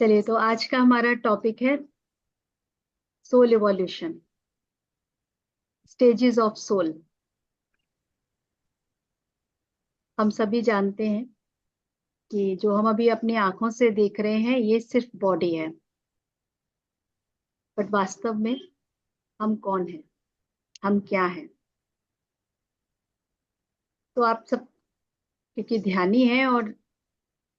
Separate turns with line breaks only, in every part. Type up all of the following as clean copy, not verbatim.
चलिए, तो आज का हमारा टॉपिक है soul evolution, stages of soul. हम सभी जानते हैं कि जो हम अभी अपनी आंखों से देख रहे हैं ये सिर्फ बॉडी है, बट वास्तव में हम कौन हैं, हम क्या हैं। तो आप सब क्योंकि ध्यानी हैं और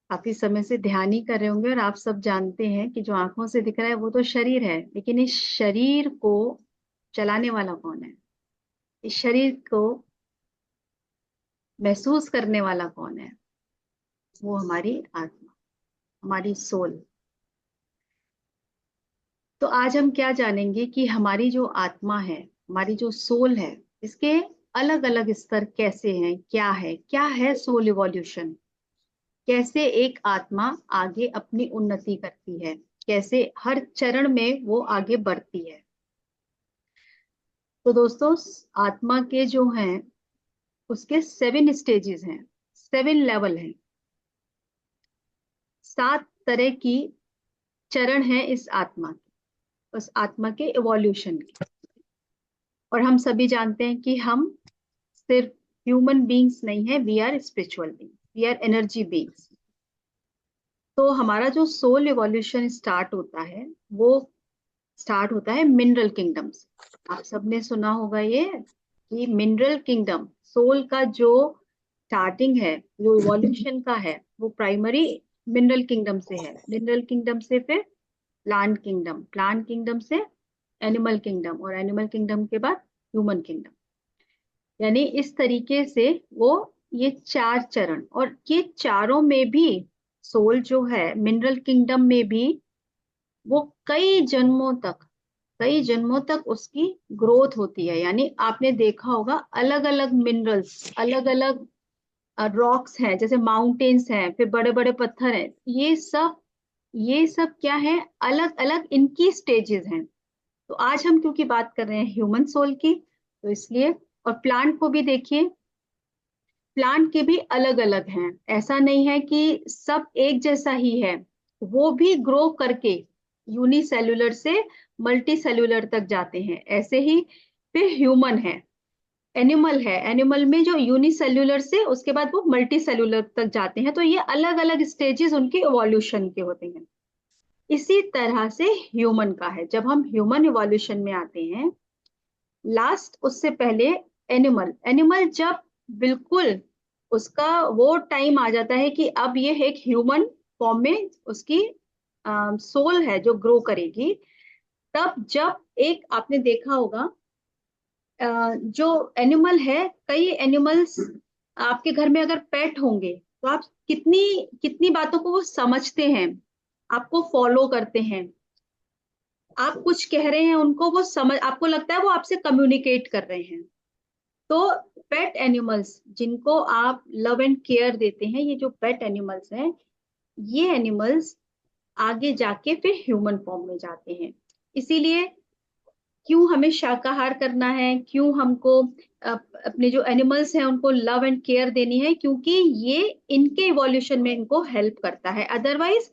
काफी समय से ध्यान ही कर रहे होंगे, और आप सब जानते हैं कि जो आंखों से दिख रहा है वो तो शरीर है, लेकिन इस शरीर को चलाने वाला कौन है, इस शरीर को महसूस करने वाला कौन है? वो हमारी आत्मा, हमारी सोल। तो आज हम क्या जानेंगे कि हमारी जो आत्मा है, हमारी जो सोल है, इसके अलग अलग स्तर कैसे हैं, क्या है सोल इवोल्यूशन, कैसे एक आत्मा आगे अपनी उन्नति करती है, कैसे हर चरण में वो आगे बढ़ती है। तो दोस्तों, आत्मा के जो हैं उसके 7 स्टेजेस हैं, 7 लेवल हैं, 7 तरह की चरण है इस आत्मा के, उस आत्मा के इवोल्यूशन के। और हम सभी जानते हैं कि हम सिर्फ ह्यूमन बींग्स नहीं है, we are spiritual beings, we are energy beings. तो हमारा जो सोल इवोल्यूशन स्टार्ट होता है वो स्टार्ट होता है मिनरल किंगडम से। आप सबने सुना होगा ये कि मिनरल किंगडम, सोल का जो स्टार्टिंग है, जो इवोल्यूशन का है, वो प्राइमरी मिनरल किंगडम से है। मिनरल किंगडम से फिर प्लांट किंगडम, प्लांट किंगडम से एनिमल किंगडम, और एनिमल किंगडम के बाद ह्यूमन किंगडम। यानी इस तरीके से वो ये 4 चरण, और ये चारों में भी सोल जो है मिनरल किंगडम में भी वो कई जन्मों तक उसकी ग्रोथ होती है। यानी आपने देखा होगा अलग अलग मिनरल्स, अलग अलग रॉक्स हैं, जैसे माउंटेन्स हैं, फिर बड़े बड़े पत्थर हैं, ये सब क्या है, अलग अलग इनकी स्टेजेस हैं। तो आज हम क्योंकि बात कर रहे हैं ह्यूमन सोल की, तो इसलिए। और प्लांट को भी देखिए, प्लांट के भी अलग अलग हैं, ऐसा नहीं है कि सब एक जैसा ही है, वो भी ग्रो करके यूनिसेल्युलर से मल्टी सेल्युलर तक जाते हैं। ऐसे ही फिर ह्यूमन है, एनिमल है, एनिमल में जो यूनिसेल्युलर से उसके बाद वो मल्टी सेल्युलर तक जाते हैं। तो ये अलग अलग स्टेजेस उनके इवोल्यूशन के होते हैं। इसी तरह से ह्यूमन का है। जब हम ह्यूमन इवोल्यूशन में आते हैं, लास्ट उससे पहले एनिमल, एनिमल जब बिल्कुल उसका वो टाइम आ जाता है कि अब ये एक ह्यूमन फॉर्म में उसकी सोल है जो ग्रो करेगी, तब जब एक आपने देखा होगा जो एनिमल है, कई एनिमल्स आपके घर में अगर पेट होंगे तो आप कितनी कितनी बातों को वो समझते हैं, आपको फॉलो करते हैं। आप कुछ कह रहे हैं उनको, वो समझ, आपको लगता है वो आपसे कम्युनिकेट कर रहे हैं। तो पेट एनिमल्स जिनको आप लव एंड केयर देते हैं, ये जो पेट एनिमल्स हैं, ये एनिमल्स आगे जाके फिर ह्यूमन फॉर्म में जाते हैं। इसीलिए क्यों हमें शाकाहार करना है, क्यों हमको अपने जो एनिमल्स हैं उनको लव एंड केयर देनी है, क्योंकि ये इनके इवोल्यूशन में इनको हेल्प करता है। अदरवाइज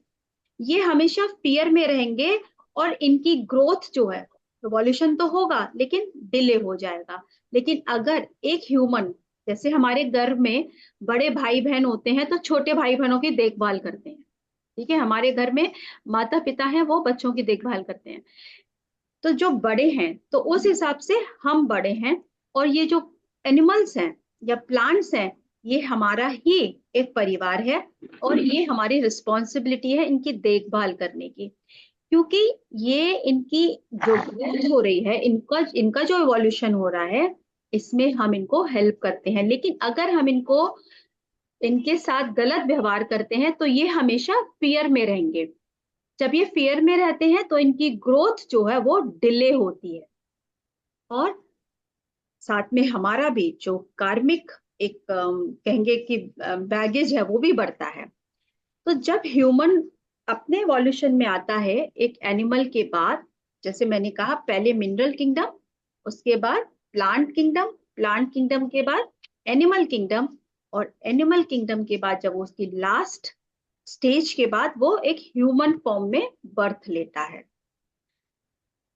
ये हमेशा फियर में रहेंगे और इनकी ग्रोथ जो है, इवोल्यूशन तो होगा लेकिन डिले हो जाएगा। लेकिन अगर एक ह्यूमन, जैसे हमारे घर में बड़े भाई बहन होते हैं तो छोटे भाई बहनों की देखभाल करते हैं, ठीक है, हमारे घर में माता पिता हैं वो बच्चों की देखभाल करते हैं। तो जो बड़े हैं तो उस हिसाब से हम बड़े हैं, और ये जो एनिमल्स हैं या प्लांट्स हैं, ये हमारा ही एक परिवार है, और ये हमारी रिस्पॉन्सिबिलिटी है इनकी देखभाल करने की। क्योंकि ये इनकी जो ग्रोथ हो रही है, इनका इनका जो इवोल्यूशन हो रहा है, इसमें हम इनको हेल्प करते हैं। लेकिन अगर हम इनको इनके साथ गलत व्यवहार करते हैं तो ये हमेशा फियर में रहेंगे। जब ये फियर में रहते हैं तो इनकी ग्रोथ जो है वो डिले होती है, और साथ में हमारा भी जो कार्मिक एक कहेंगे कि बैगेज है वो भी बढ़ता है। तो जब ह्यूमन अपने इवोल्यूशन में आता है एक एनिमल के बाद, जैसे मैंने कहा पहले मिनरल किंगडम, उसके बाद प्लांट किंगडम, प्लांट किंगडम के बाद एनिमल किंगडम, और एनिमल किंगडम के बाद जब उसकी लास्ट स्टेज के बाद वो एक ह्यूमन फॉर्म में बर्थ लेता है।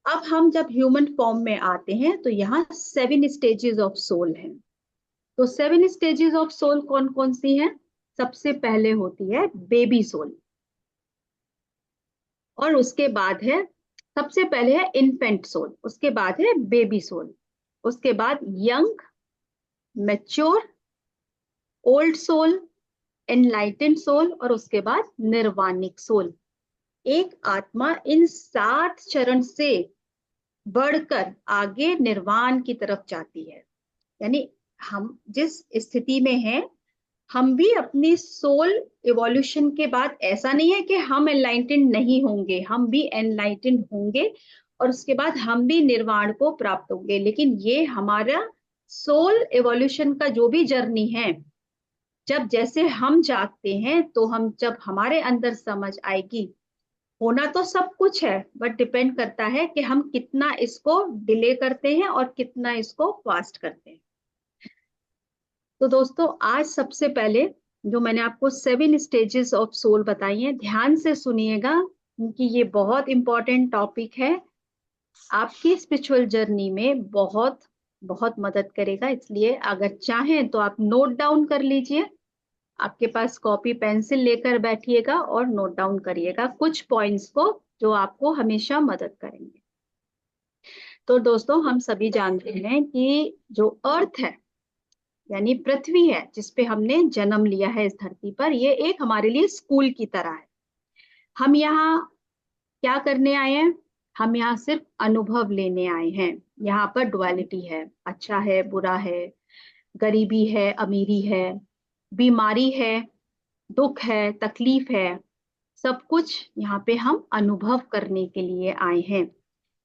अब हम जब ह्यूमन फॉर्म में आते हैं तो यहाँ 7 स्टेजेस ऑफ सोल हैं। तो 7 स्टेजेस ऑफ सोल कौन कौन सी हैं? सबसे पहले होती है बेबी सोल, और उसके बाद है, सबसे पहले है इन्फेंट सोल, उसके बाद है बेबी सोल, उसके बाद young, mature, old soul, enlightened soul, और उसके बाद निर्वाणिक सोल। एक आत्मा इन 7 चरण से बढ़कर आगे निर्वाण की तरफ जाती है। यानी हम जिस स्थिति में हैं, हम भी अपनी सोल इवोल्यूशन के बाद, ऐसा नहीं है कि हम एनलाइटेंड नहीं होंगे, हम भी एनलाइटेंड होंगे और उसके बाद हम भी निर्वाण को प्राप्त होंगे। लेकिन ये हमारा सोल इवोल्यूशन का जो भी जर्नी है, जब जैसे हम जागते हैं तो हम, जब हमारे अंदर समझ आएगी, होना तो सब कुछ है, बट डिपेंड करता है कि हम कितना इसको डिले करते हैं और कितना इसको फास्ट करते हैं। तो दोस्तों, आज सबसे पहले जो मैंने आपको 7 स्टेजेस ऑफ सोल बताई हैं, ध्यान से सुनिएगा, क्योंकि ये बहुत इंपॉर्टेंट टॉपिक है, आपकी स्पिरिचुअल जर्नी में बहुत बहुत मदद करेगा। इसलिए अगर चाहें तो आप नोट डाउन कर लीजिए, आपके पास कॉपी पेंसिल लेकर बैठिएगा और नोट डाउन करिएगा कुछ पॉइंट्स को, जो आपको हमेशा मदद करेंगे। तो दोस्तों, हम सभी जानते हैं कि जो अर्थ है, यानी पृथ्वी है, जिसपे हमने जन्म लिया है इस धरती पर, ये एक हमारे लिए स्कूल की तरह है। हम यहाँ क्या करने आए हैं? हम यहाँ सिर्फ अनुभव लेने आए हैं। यहाँ पर डुअलिटी है, अच्छा है, बुरा है, गरीबी है, अमीरी है, बीमारी है, दुख है, तकलीफ है, सब कुछ यहाँ पे हम अनुभव करने के लिए आए हैं।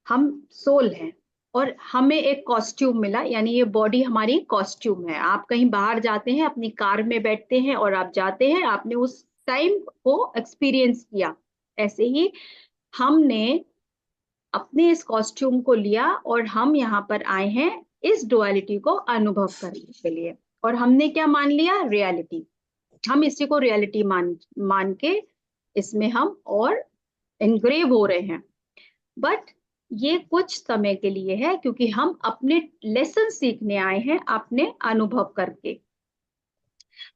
हम सोल हैं और हमें एक कॉस्ट्यूम मिला, यानी ये बॉडी हमारी कॉस्ट्यूम है। आप कहीं बाहर जाते हैं, अपनी कार में बैठते हैं और आप जाते हैं, आपने उस टाइम को एक्सपीरियंस किया, ऐसे ही हमने अपने इस कॉस्ट्यूम को लिया और हम यहाँ पर आए हैं इस डुअलिटी को अनुभव करने के लिए। और हमने क्या मान लिया? रियलिटी। हम इसी को रियलिटी मान मान के इसमें हम और एनग्रेव हो रहे हैं। बट ये कुछ समय के लिए है, क्योंकि हम अपने लेसन सीखने आए हैं अपने अनुभव करके।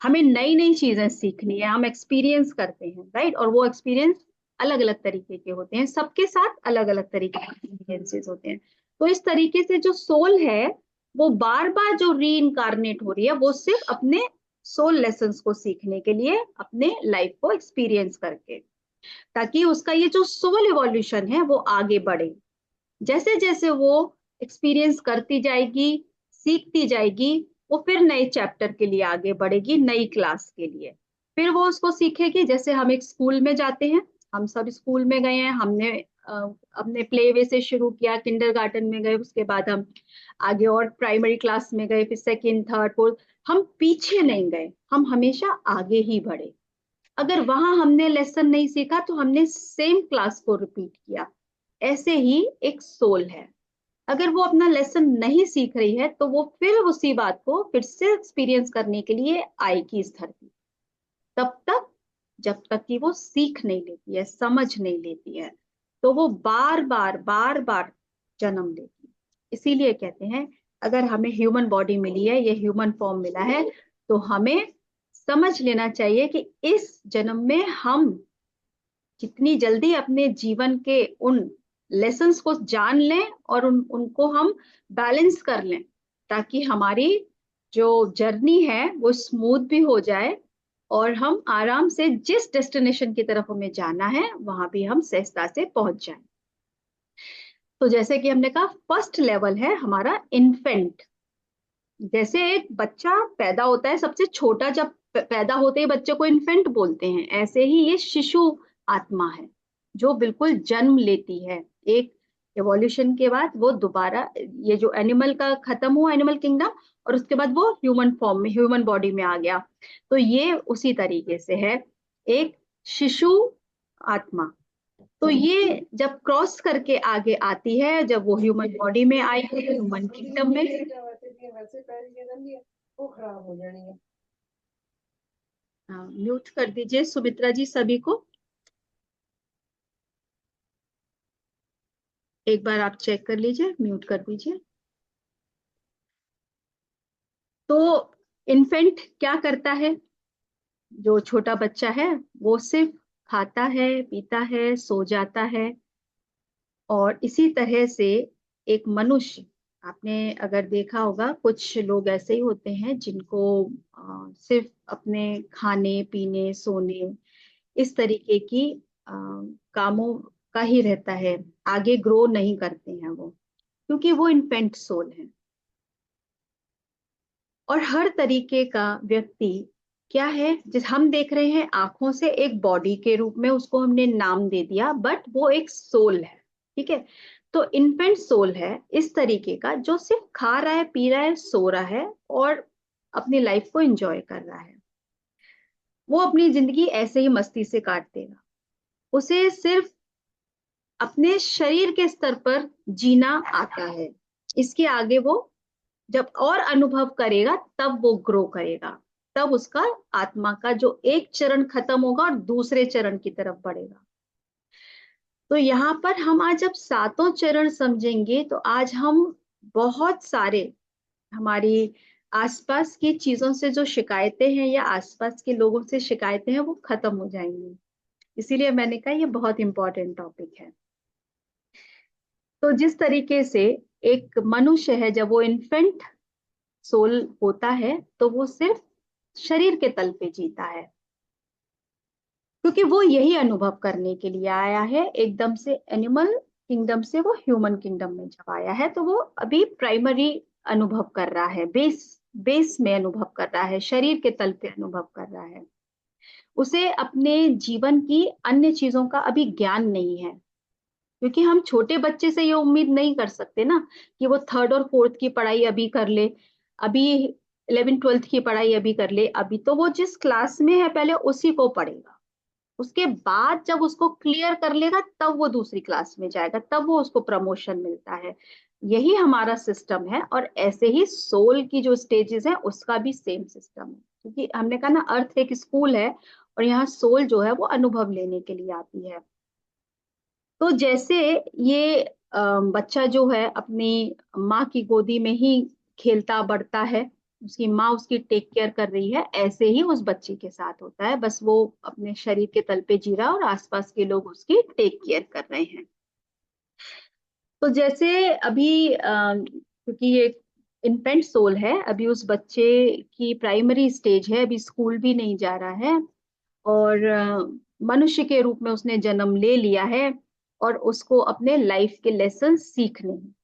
हमें नई नई चीजें सीखनी है, हम एक्सपीरियंस करते हैं, राइट? और वो एक्सपीरियंस अलग अलग तरीके के होते हैं, सबके साथ अलग अलग तरीके के एक्सपीरियंसेस होते हैं। तो इस तरीके से जो सोल है, वो बार बार जो री इनकारनेट हो रही है, वो सिर्फ अपने सोल लेसन्स को सीखने के लिए, अपने लाइफ को एक्सपीरियंस करके, ताकि उसका ये जो सोल इवोल्यूशन है वो आगे बढ़े। जैसे जैसे वो एक्सपीरियंस करती जाएगी, सीखती जाएगी, वो फिर नए चैप्टर के लिए आगे बढ़ेगी, नई क्लास के लिए। फिर वो उसको सीखेगी। जैसे हम एक स्कूल में जाते हैं, हम सब स्कूल में गए हैं, हमने अपने प्ले वे से शुरू किया, किंडरगार्टन में गए, उसके बाद हम आगे और प्राइमरी क्लास में गए, फिर सेकंड, थर्ड, फोर्थ। हम पीछे नहीं गए, हम हमेशा आगे ही बढ़े। अगर वहां हमने लेसन नहीं सीखा तो हमने सेम क्लास को रिपीट किया। ऐसे ही एक सोल है, अगर वो अपना लेसन नहीं सीख रही है तो वो फिर उसी बात को फिर से एक्सपीरियंस करने के लिए आएगी इस धरती, तब तक जब तक कि वो सीख नहीं लेती है, समझ नहीं लेती है, तो वो बार बार जन्म लेती है। इसीलिए कहते हैं, अगर हमें ह्यूमन बॉडी मिली है, ये ह्यूमन फॉर्म मिला है, तो हमें समझ लेना चाहिए कि इस जन्म में हम जितनी जल्दी अपने जीवन के उन लेसन्स को जान लें और उनको हम बैलेंस कर लें, ताकि हमारी जो जर्नी है वो स्मूथ भी हो जाए और हम आराम से जिस डेस्टिनेशन की तरफ हमें जाना है वहां भी हम सहजता से पहुंच जाएं। तो जैसे कि हमने कहा, फर्स्ट लेवल है हमारा इन्फेंट। जैसे एक बच्चा पैदा होता है, सबसे छोटा, जब पैदा होते ही बच्चे को इन्फेंट बोलते हैं, ऐसे ही ये शिशु आत्मा है जो बिल्कुल जन्म लेती है। एक एवोल्यूशन के बाद वो दोबारा, ये जो एनिमल का खत्म हुआ, एनिमल किंगडम, और उसके बाद वो ह्यूमन फॉर्म में, ह्यूमन बॉडी में आ गया। तो ये उसी तरीके से है, एक शिशु आत्मा। तो ये जब क्रॉस करके आगे आती है, जब वो ह्यूमन बॉडी में आई है, ह्यूमन किंगडम में,
वो खराब हो जानी है।
म्यूट कर दीजिए सुमित्रा जी सभी को। एक बार आप चेक कर लीजिए, म्यूट कर दीजिए। तो इन्फेंट क्या करता है? जो छोटा बच्चा है वो सिर्फ खाता है, पीता है, सो जाता है। और इसी तरह से एक मनुष्य, आपने अगर देखा होगा कुछ लोग ऐसे ही होते हैं जिनको सिर्फ अपने खाने पीने सोने इस तरीके की कामों का ही रहता है, आगे ग्रो नहीं करते हैं वो, क्योंकि वो इन्फेंट सोल है। और हर तरीके का व्यक्ति क्या है, जिस हम देख रहे हैं आंखों से एक बॉडी के रूप में उसको हमने नाम दे दिया, बट वो एक सोल है। ठीक है। तो इन्फेंट सोल है इस तरीके का जो सिर्फ खा रहा है, पी रहा है, सो रहा है और अपनी लाइफ को एंजॉय कर रहा है। वो अपनी जिंदगी ऐसे ही मस्ती से काट देगा। उसे सिर्फ अपने शरीर के स्तर पर जीना आता है। इसके आगे वो जब और अनुभव करेगा तब वो ग्रो करेगा, तब उसका आत्मा का जो एक चरण खत्म होगा और दूसरे चरण की तरफ बढ़ेगा। तो यहाँ पर हम आज जब सातों चरण समझेंगे तो आज हम बहुत सारे हमारी आसपास की चीजों से जो शिकायतें हैं या आसपास के लोगों से शिकायतें हैं वो खत्म हो जाएंगी। इसीलिए मैंने कहा ये बहुत इंपॉर्टेंट टॉपिक है। तो जिस तरीके से एक मनुष्य है जब वो इन्फेंट सोल होता है तो वो सिर्फ शरीर के तल पे जीता है, क्योंकि वो यही अनुभव करने के लिए आया है। एकदम से एनिमल किंगडम से वो ह्यूमन किंगडम में जब आया है तो वो अभी प्राइमरी अनुभव कर रहा है, बेस बेस में अनुभव कर रहा है, शरीर के तल पे अनुभव कर रहा है। उसे अपने जीवन की अन्य चीजों का अभी ज्ञान नहीं है, क्योंकि हम छोटे बच्चे से ये उम्मीद नहीं कर सकते ना कि वो थर्ड और फोर्थ की पढ़ाई अभी कर ले, अभी 11th 12th की पढ़ाई अभी कर ले। अभी तो वो जिस क्लास में है पहले उसी को पढ़ेगा, उसके बाद जब उसको क्लियर कर लेगा तब वो दूसरी क्लास में जाएगा, तब वो उसको प्रमोशन मिलता है। यही हमारा सिस्टम है। और ऐसे ही सोल की जो स्टेजेस है उसका भी सेम सिस्टम है, क्योंकि हमने कहा ना अर्थ एक स्कूल है और यहाँ सोल जो है वो अनुभव लेने के लिए आती है। तो जैसे ये बच्चा जो है अपनी माँ की गोदी में ही खेलता बढ़ता है, उसकी माँ उसकी टेक केयर कर रही है, ऐसे ही उस बच्चे के साथ होता है। बस वो अपने शरीर के तल पे जी रहा है और आसपास के लोग उसकी टेक केयर कर रहे हैं। तो जैसे अभी क्योंकि ये इन्फेंट सोल है, अभी उस बच्चे की प्राइमरी स्टेज है, अभी स्कूल भी नहीं जा रहा है और मनुष्य के रूप में उसने जन्म ले लिया है और उसको अपने लाइफ के लेसन सीखने हैं।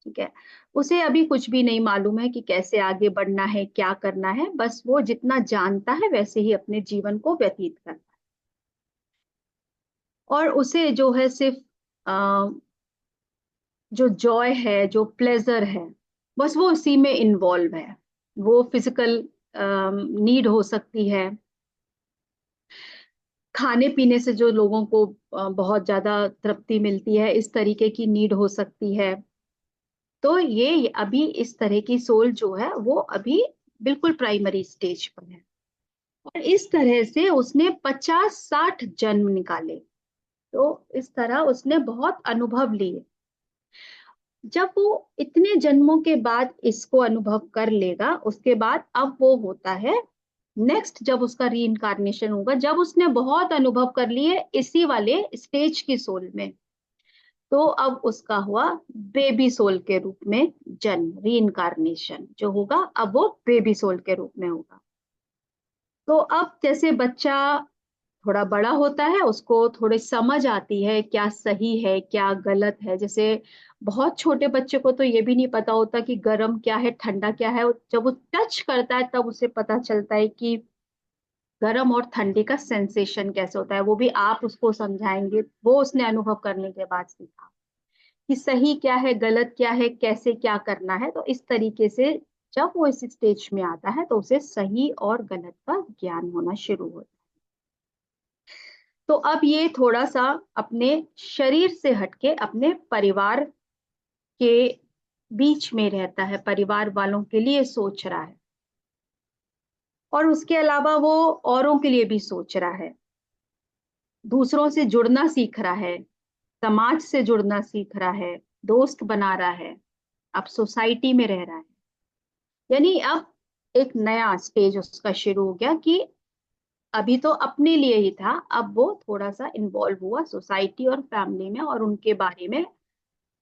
ठीक है। उसे अभी कुछ भी नहीं मालूम है कि कैसे आगे बढ़ना है, क्या करना है, बस वो जितना जानता है वैसे ही अपने जीवन को व्यतीत करता है। और उसे जो है सिर्फ अ, जो जॉय है, जो प्लेजर है, बस वो उसी में इन्वॉल्व है। वो फिजिकल नीड हो सकती है, खाने पीने से जो लोगों को बहुत ज्यादा तृप्ति मिलती है, इस तरीके की नीड हो सकती है। तो ये अभी इस तरह की सोल जो है वो अभी बिल्कुल प्राइमरी स्टेज पर है। और इस तरह से उसने 50-60 जन्म निकाले। तो इस तरह उसने बहुत अनुभव लिए। जब वो इतने जन्मों के बाद इसको अनुभव कर लेगा उसके बाद अब वो होता है नेक्स्ट, जब उसका री इनकारनेशन होगा, जब उसने बहुत अनुभव कर लिए इसी वाले स्टेज की सोल में, तो अब उसका हुआ बेबी सोल के रूप में जन्म, री इनकारनेशन जो होगा अब वो बेबी सोल के रूप में होगा। तो अब जैसे बच्चा थोड़ा बड़ा होता है उसको थोड़ी समझ आती है क्या सही है क्या गलत है। जैसे बहुत छोटे बच्चे को तो ये भी नहीं पता होता कि गर्म क्या है ठंडा क्या है, जब वो टच करता है तब उसे पता चलता है कि गर्म और ठंडी का सेंसेशन कैसे होता है। वो भी आप उसको समझाएंगे, वो उसने अनुभव करने के बाद सीखा कि सही क्या है गलत क्या है, कैसे क्या करना है। तो इस तरीके से जब वो इस स्टेज में आता है तो उसे सही और गलत का ज्ञान होना शुरू होता है। तो अब ये थोड़ा सा अपने शरीर से हटके अपने परिवार के बीच में रहता है, परिवार वालों के लिए सोच रहा है। और उसके अलावा वो औरों के लिए भी सोच रहा है, दूसरों से जुड़ना सीख रहा है, समाज से जुड़ना सीख रहा है, दोस्त बना रहा है, अब सोसाइटी में रह रहा है। यानी अब एक नया स्टेज उसका शुरू हो गया कि अभी तो अपने लिए ही था, अब वो थोड़ा सा इन्वॉल्व हुआ सोसाइटी और फैमिली में, और उनके बारे में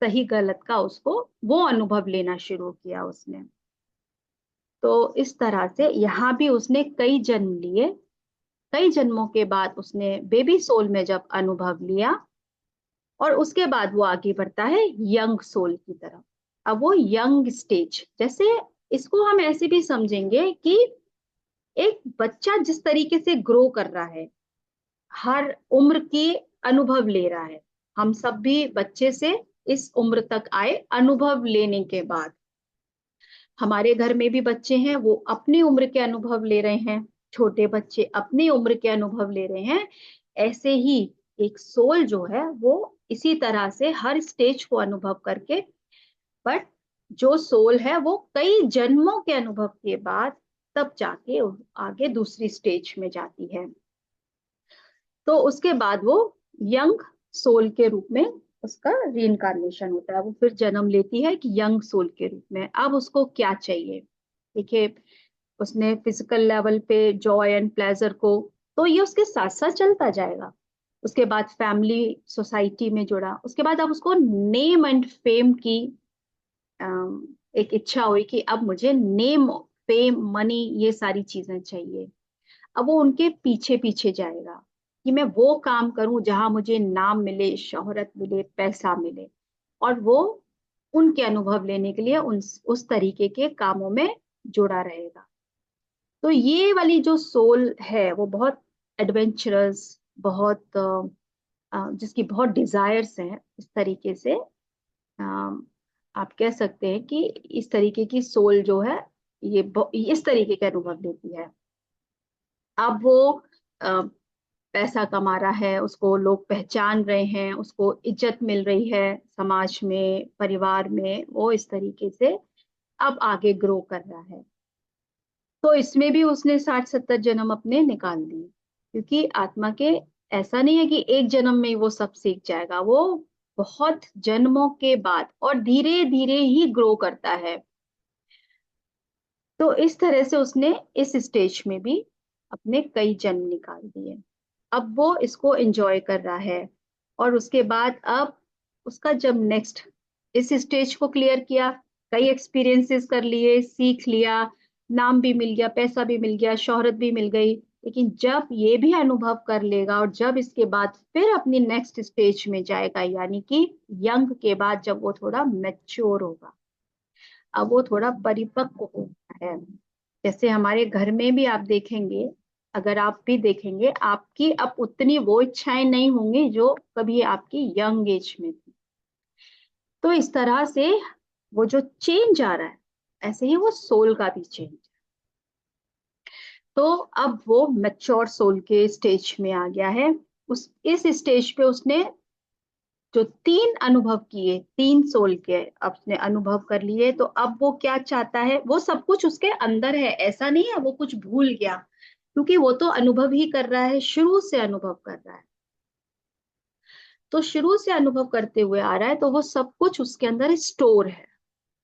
सही गलत का उसको वो अनुभव लेना शुरू किया उसने। तो इस तरह से यहाँ भी उसने कई जन्म लिए, कई जन्मों के बाद उसने बेबी सोल में जब अनुभव लिया, और उसके बाद वो आगे बढ़ता है यंग सोल की तरफ। अब वो यंग स्टेज, जैसे इसको हम ऐसे भी समझेंगे कि एक बच्चा जिस तरीके से ग्रो कर रहा है, हर उम्र की अनुभव ले रहा है, हम सब भी बच्चे से इस उम्र तक आए अनुभव लेने के बाद। हमारे घर में भी बच्चे हैं, वो अपनी उम्र के अनुभव ले रहे हैं, छोटे बच्चे अपनी उम्र के अनुभव ले रहे हैं। ऐसे ही एक सोल जो है वो इसी तरह से हर स्टेज को अनुभव करके, बट जो सोल है वो कई जन्मों के अनुभव के बाद तब जाके आगे दूसरी स्टेज में जाती है। तो उसके बाद वो यंग सोल के रूप में उसका रीइंकार्नेशन होता है, वो फिर जन्म लेती है कि यंग सोल के रूप में। अब उसको क्या चाहिए, देखिए, उसने फिजिकल लेवल पे जॉय एंड प्लेजर को, तो ये उसके साथ साथ चलता जाएगा। उसके बाद फैमिली सोसाइटी में जुड़ा, उसके बाद अब उसको नेम एंड फेम की एक इच्छा हुई कि अब मुझे नेम, फेम, मनी, ये सारी चीजें चाहिए। अब वो उनके पीछे पीछे जाएगा कि मैं वो काम करूं जहां मुझे नाम मिले, शोहरत मिले, पैसा मिले, और वो उनके अनुभव लेने के लिए उस तरीके के कामों में जुड़ा रहेगा। तो ये वाली जो सोल है वो बहुत एडवेंचरस, बहुत जिसकी बहुत डिजायर्स हैं, इस तरीके से आप कह सकते हैं कि इस तरीके की सोल जो है ये इस तरीके के अनुभव लेती है। अब वो अ, पैसा कमा रहा है, उसको लोग पहचान रहे हैं, उसको इज्जत मिल रही है समाज में, परिवार में, वो इस तरीके से अब आगे ग्रो कर रहा है। तो इसमें भी उसने 60-70 जन्म अपने निकाल दिए, क्योंकि आत्मा के ऐसा नहीं है कि एक जन्म में ही वो सब सीख जाएगा, वो बहुत जन्मों के बाद और धीरे धीरे ही ग्रो करता है। तो इस तरह से उसने इस स्टेज में भी अपने कई जन्म निकाल दिए। अब वो इसको एंजॉय कर रहा है, और उसके बाद अब उसका जब नेक्स्ट इस स्टेज को क्लियर किया, कई एक्सपीरियंसेस कर लिए, सीख लिया, नाम भी मिल गया, पैसा भी मिल गया, शोहरत भी मिल गई, लेकिन जब ये भी अनुभव कर लेगा और जब इसके बाद फिर अपनी नेक्स्ट स्टेज में जाएगा, यानी कि यंग के बाद जब वो थोड़ा मैच्योर होगा, अब वो थोड़ा परिपक्व होता है। जैसे हमारे घर में भी आप देखेंगे, अगर आप भी देखेंगे, आपकी अब उतनी वो इच्छाएं नहीं होंगी जो कभी आपकी यंग एज में थी। तो इस तरह से वो जो चेंज आ रहा है, ऐसे ही वो सोल का भी चेंज। तो अब वो मैच्योर सोल के स्टेज में आ गया है। उस इस स्टेज पे उसने जो 3 अनुभव किए, 3 सोल के अपने अनुभव कर लिए, तो अब वो क्या चाहता है, वो सब कुछ उसके अंदर है, ऐसा नहीं है वो कुछ भूल गया, क्योंकि वो तो अनुभव ही कर रहा है, शुरू से अनुभव कर रहा है। तो शुरू से अनुभव करते हुए आ रहा है, तो वो सब कुछ उसके अंदर स्टोर है।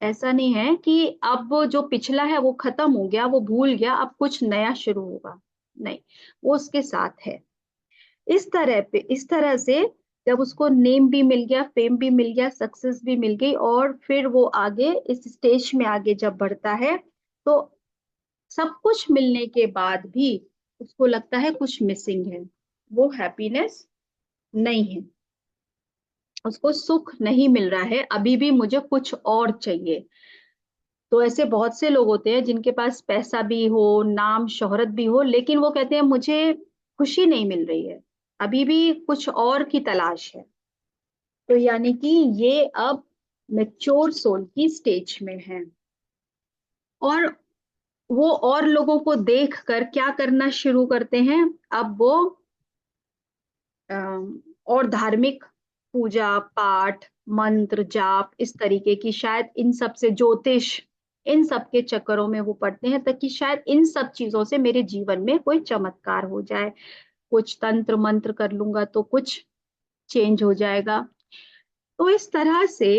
ऐसा नहीं है कि अब वो जो पिछला है वो खत्म हो गया, वो भूल गया, अब कुछ नया शुरू होगा, नहीं, वो उसके साथ है। इस तरह से जब उसको नेम भी मिल गया, फेम भी मिल गया, सक्सेस भी मिल गई, और फिर वो आगे इस स्टेज में आगे जब बढ़ता है, तो सब कुछ मिलने के बाद भी उसको लगता है कुछ मिसिंग है, वो हैप्पीनेस नहीं है, उसको सुख नहीं मिल रहा है, अभी भी मुझे कुछ और चाहिए। तो ऐसे बहुत से लोग होते हैं जिनके पास पैसा भी हो, नाम शोहरत भी हो, लेकिन वो कहते हैं मुझे खुशी नहीं मिल रही है, अभी भी कुछ और की तलाश है। तो यानी कि ये अब मैच्योर सोल की स्टेज में है, और वो और लोगों को देख कर क्या करना शुरू करते हैं, अब वो और धार्मिक पूजा पाठ, मंत्र जाप, इस तरीके की, शायद इन सब से ज्योतिष, इन सब के चक्करों में वो पड़ते हैं, ताकि शायद इन सब चीजों से मेरे जीवन में कोई चमत्कार हो जाए, कुछ तंत्र मंत्र कर लूंगा तो कुछ चेंज हो जाएगा। तो इस तरह से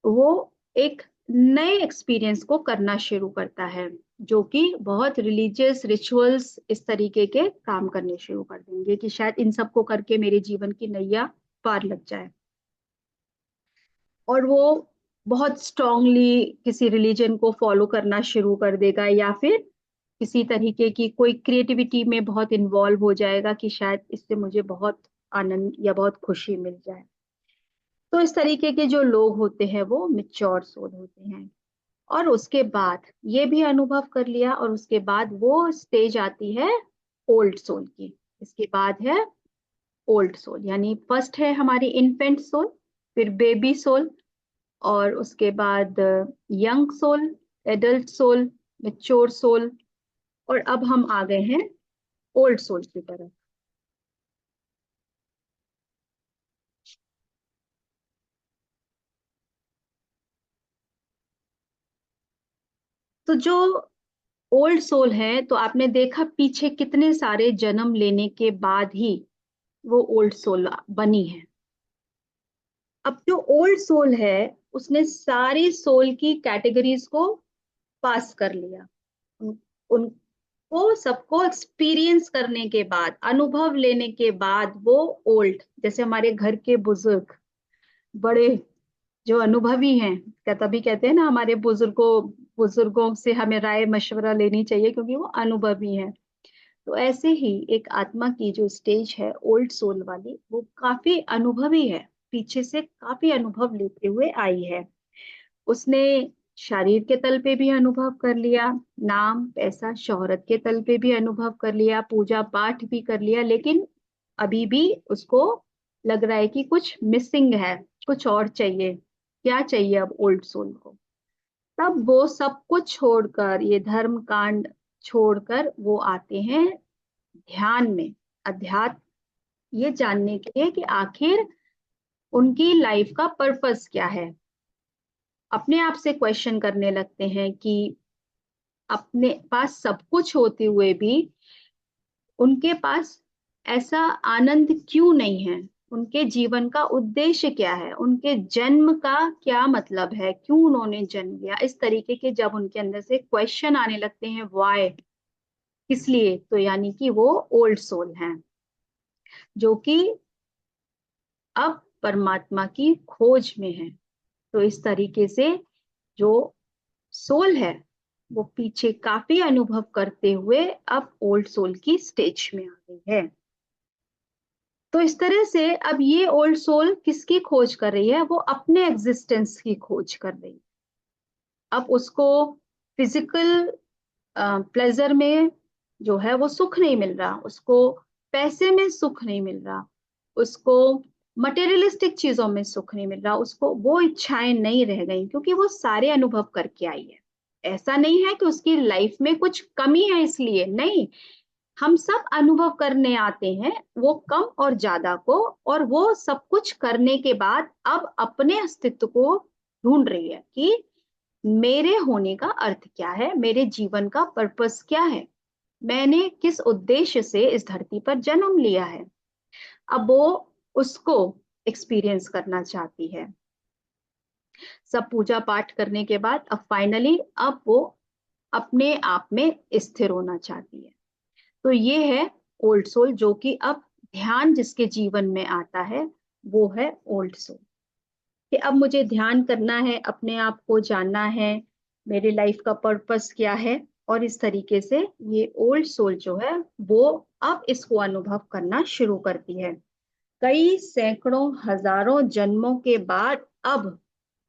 वो एक नए एक्सपीरियंस को करना शुरू करता है, जो कि बहुत रिलीजियस रिचुअल्स इस तरीके के काम करने शुरू कर देंगे कि शायद इन सबको करके मेरे जीवन की नैया पार लग जाए। और वो बहुत स्ट्रांगली किसी रिलीजन को फॉलो करना शुरू कर देगा, या फिर किसी तरीके की कोई क्रिएटिविटी में बहुत इन्वॉल्व हो जाएगा कि शायद इससे मुझे बहुत आनंद या बहुत खुशी मिल जाए। तो इस तरीके के जो लोग होते हैं वो मैच्योर सोल होते हैं। और उसके बाद ये भी अनुभव कर लिया, और उसके बाद वो स्टेज आती है ओल्ड सोल की। इसके बाद है ओल्ड सोल, यानी फर्स्ट है हमारी इन्फेंट सोल, फिर बेबी सोल, और उसके बाद young soul, adult soul, mature soul, और अब हम आ गए हैं ओल्ड सोल की तरफ। तो जो ओल्ड सोल है, तो आपने देखा पीछे कितने सारे जन्म लेने के बाद ही वो ओल्ड सोल बनी है। अब जो ओल्ड सोल है, उसने सारी सोल की कैटेगरीज को पास कर लिया। उन, उनको सबको एक्सपीरियंस करने के बाद, अनुभव लेने के बाद वो ओल्ड, जैसे हमारे घर के बुजुर्ग बड़े जो अनुभवी हैं, क्या तभी कहते हैं ना हमारे बुजुर्गों से हमें राय मशवरा लेनी चाहिए क्योंकि वो अनुभवी हैं। तो ऐसे ही एक आत्मा की जो स्टेज है ओल्ड सोल वाली, वो काफी अनुभवी है, पीछे से काफी अनुभव लेते हुए आई है। उसने शरीर के तल पे भी अनुभव कर लिया, नाम पैसा शोहरत के तल पे भी अनुभव कर लिया, पूजा पाठ भी कर लिया, लेकिन अभी भी उसको लग रहा है कि कुछ मिसिंग है, कुछ और चाहिए। क्या चाहिए अब ओल्ड सोल को? तब वो सब कुछ छोड़कर, ये धर्म कांड छोड़कर वो आते हैं ध्यान में, अध्यात्म, ये जानने के लिए कि आखिर उनकी लाइफ का पर्पस क्या है। अपने आप से क्वेश्चन करने लगते हैं कि अपने पास सब कुछ होते हुए भी उनके पास ऐसा आनंद क्यों नहीं है, उनके जीवन का उद्देश्य क्या है, उनके जन्म का क्या मतलब है, क्यों उन्होंने जन्म लिया। इस तरीके के जब उनके अंदर से क्वेश्चन आने लगते हैं, व्हाई, किस लिए, तो यानी कि वो ओल्ड सोल हैं, जो कि अब परमात्मा की खोज में है। तो इस तरीके से जो सोल है वो पीछे काफी अनुभव करते हुए अब ओल्ड सोल की स्टेज में आ गई है। तो इस तरह से अब ये ओल्ड सोल किसकी खोज कर रही है? वो अपने एग्जिस्टेंस की खोज कर रही है। अब उसको फिजिकल प्लेजर में जो है वो सुख नहीं मिल रहा, उसको पैसे में सुख नहीं मिल रहा, उसको मटेरियलिस्टिक चीजों में सुख नहीं मिल रहा, उसको वो इच्छाएं नहीं रह गई, क्योंकि वो सारे अनुभव करके आई है। ऐसा नहीं है कि उसकी लाइफ में कुछ कमी है, इसलिए नहीं। हम सब अनुभव करने आते हैं वो कम और ज्यादा को, और वो सब कुछ करने के बाद अब अपने अस्तित्व को ढूंढ रही है कि मेरे होने का अर्थ क्या है, मेरे जीवन का पर्पस क्या है, मैंने किस उद्देश्य से इस धरती पर जन्म लिया है। अब वो उसको एक्सपीरियंस करना चाहती है। सब पूजा पाठ करने के बाद अब फाइनली अब वो अपने आप में स्थिर होना चाहती है। तो ये है ओल्ड सोल, जो कि अब ध्यान जिसके जीवन में आता है वो है ओल्ड सोल। कि अब मुझे ध्यान करना है, अपने आप को जानना है, मेरी लाइफ का पर्पस क्या है, और इस तरीके से ये ओल्ड सोल जो है वो अब इसको अनुभव करना शुरू करती है। कई सैकड़ों हजारों जन्मों के बाद अब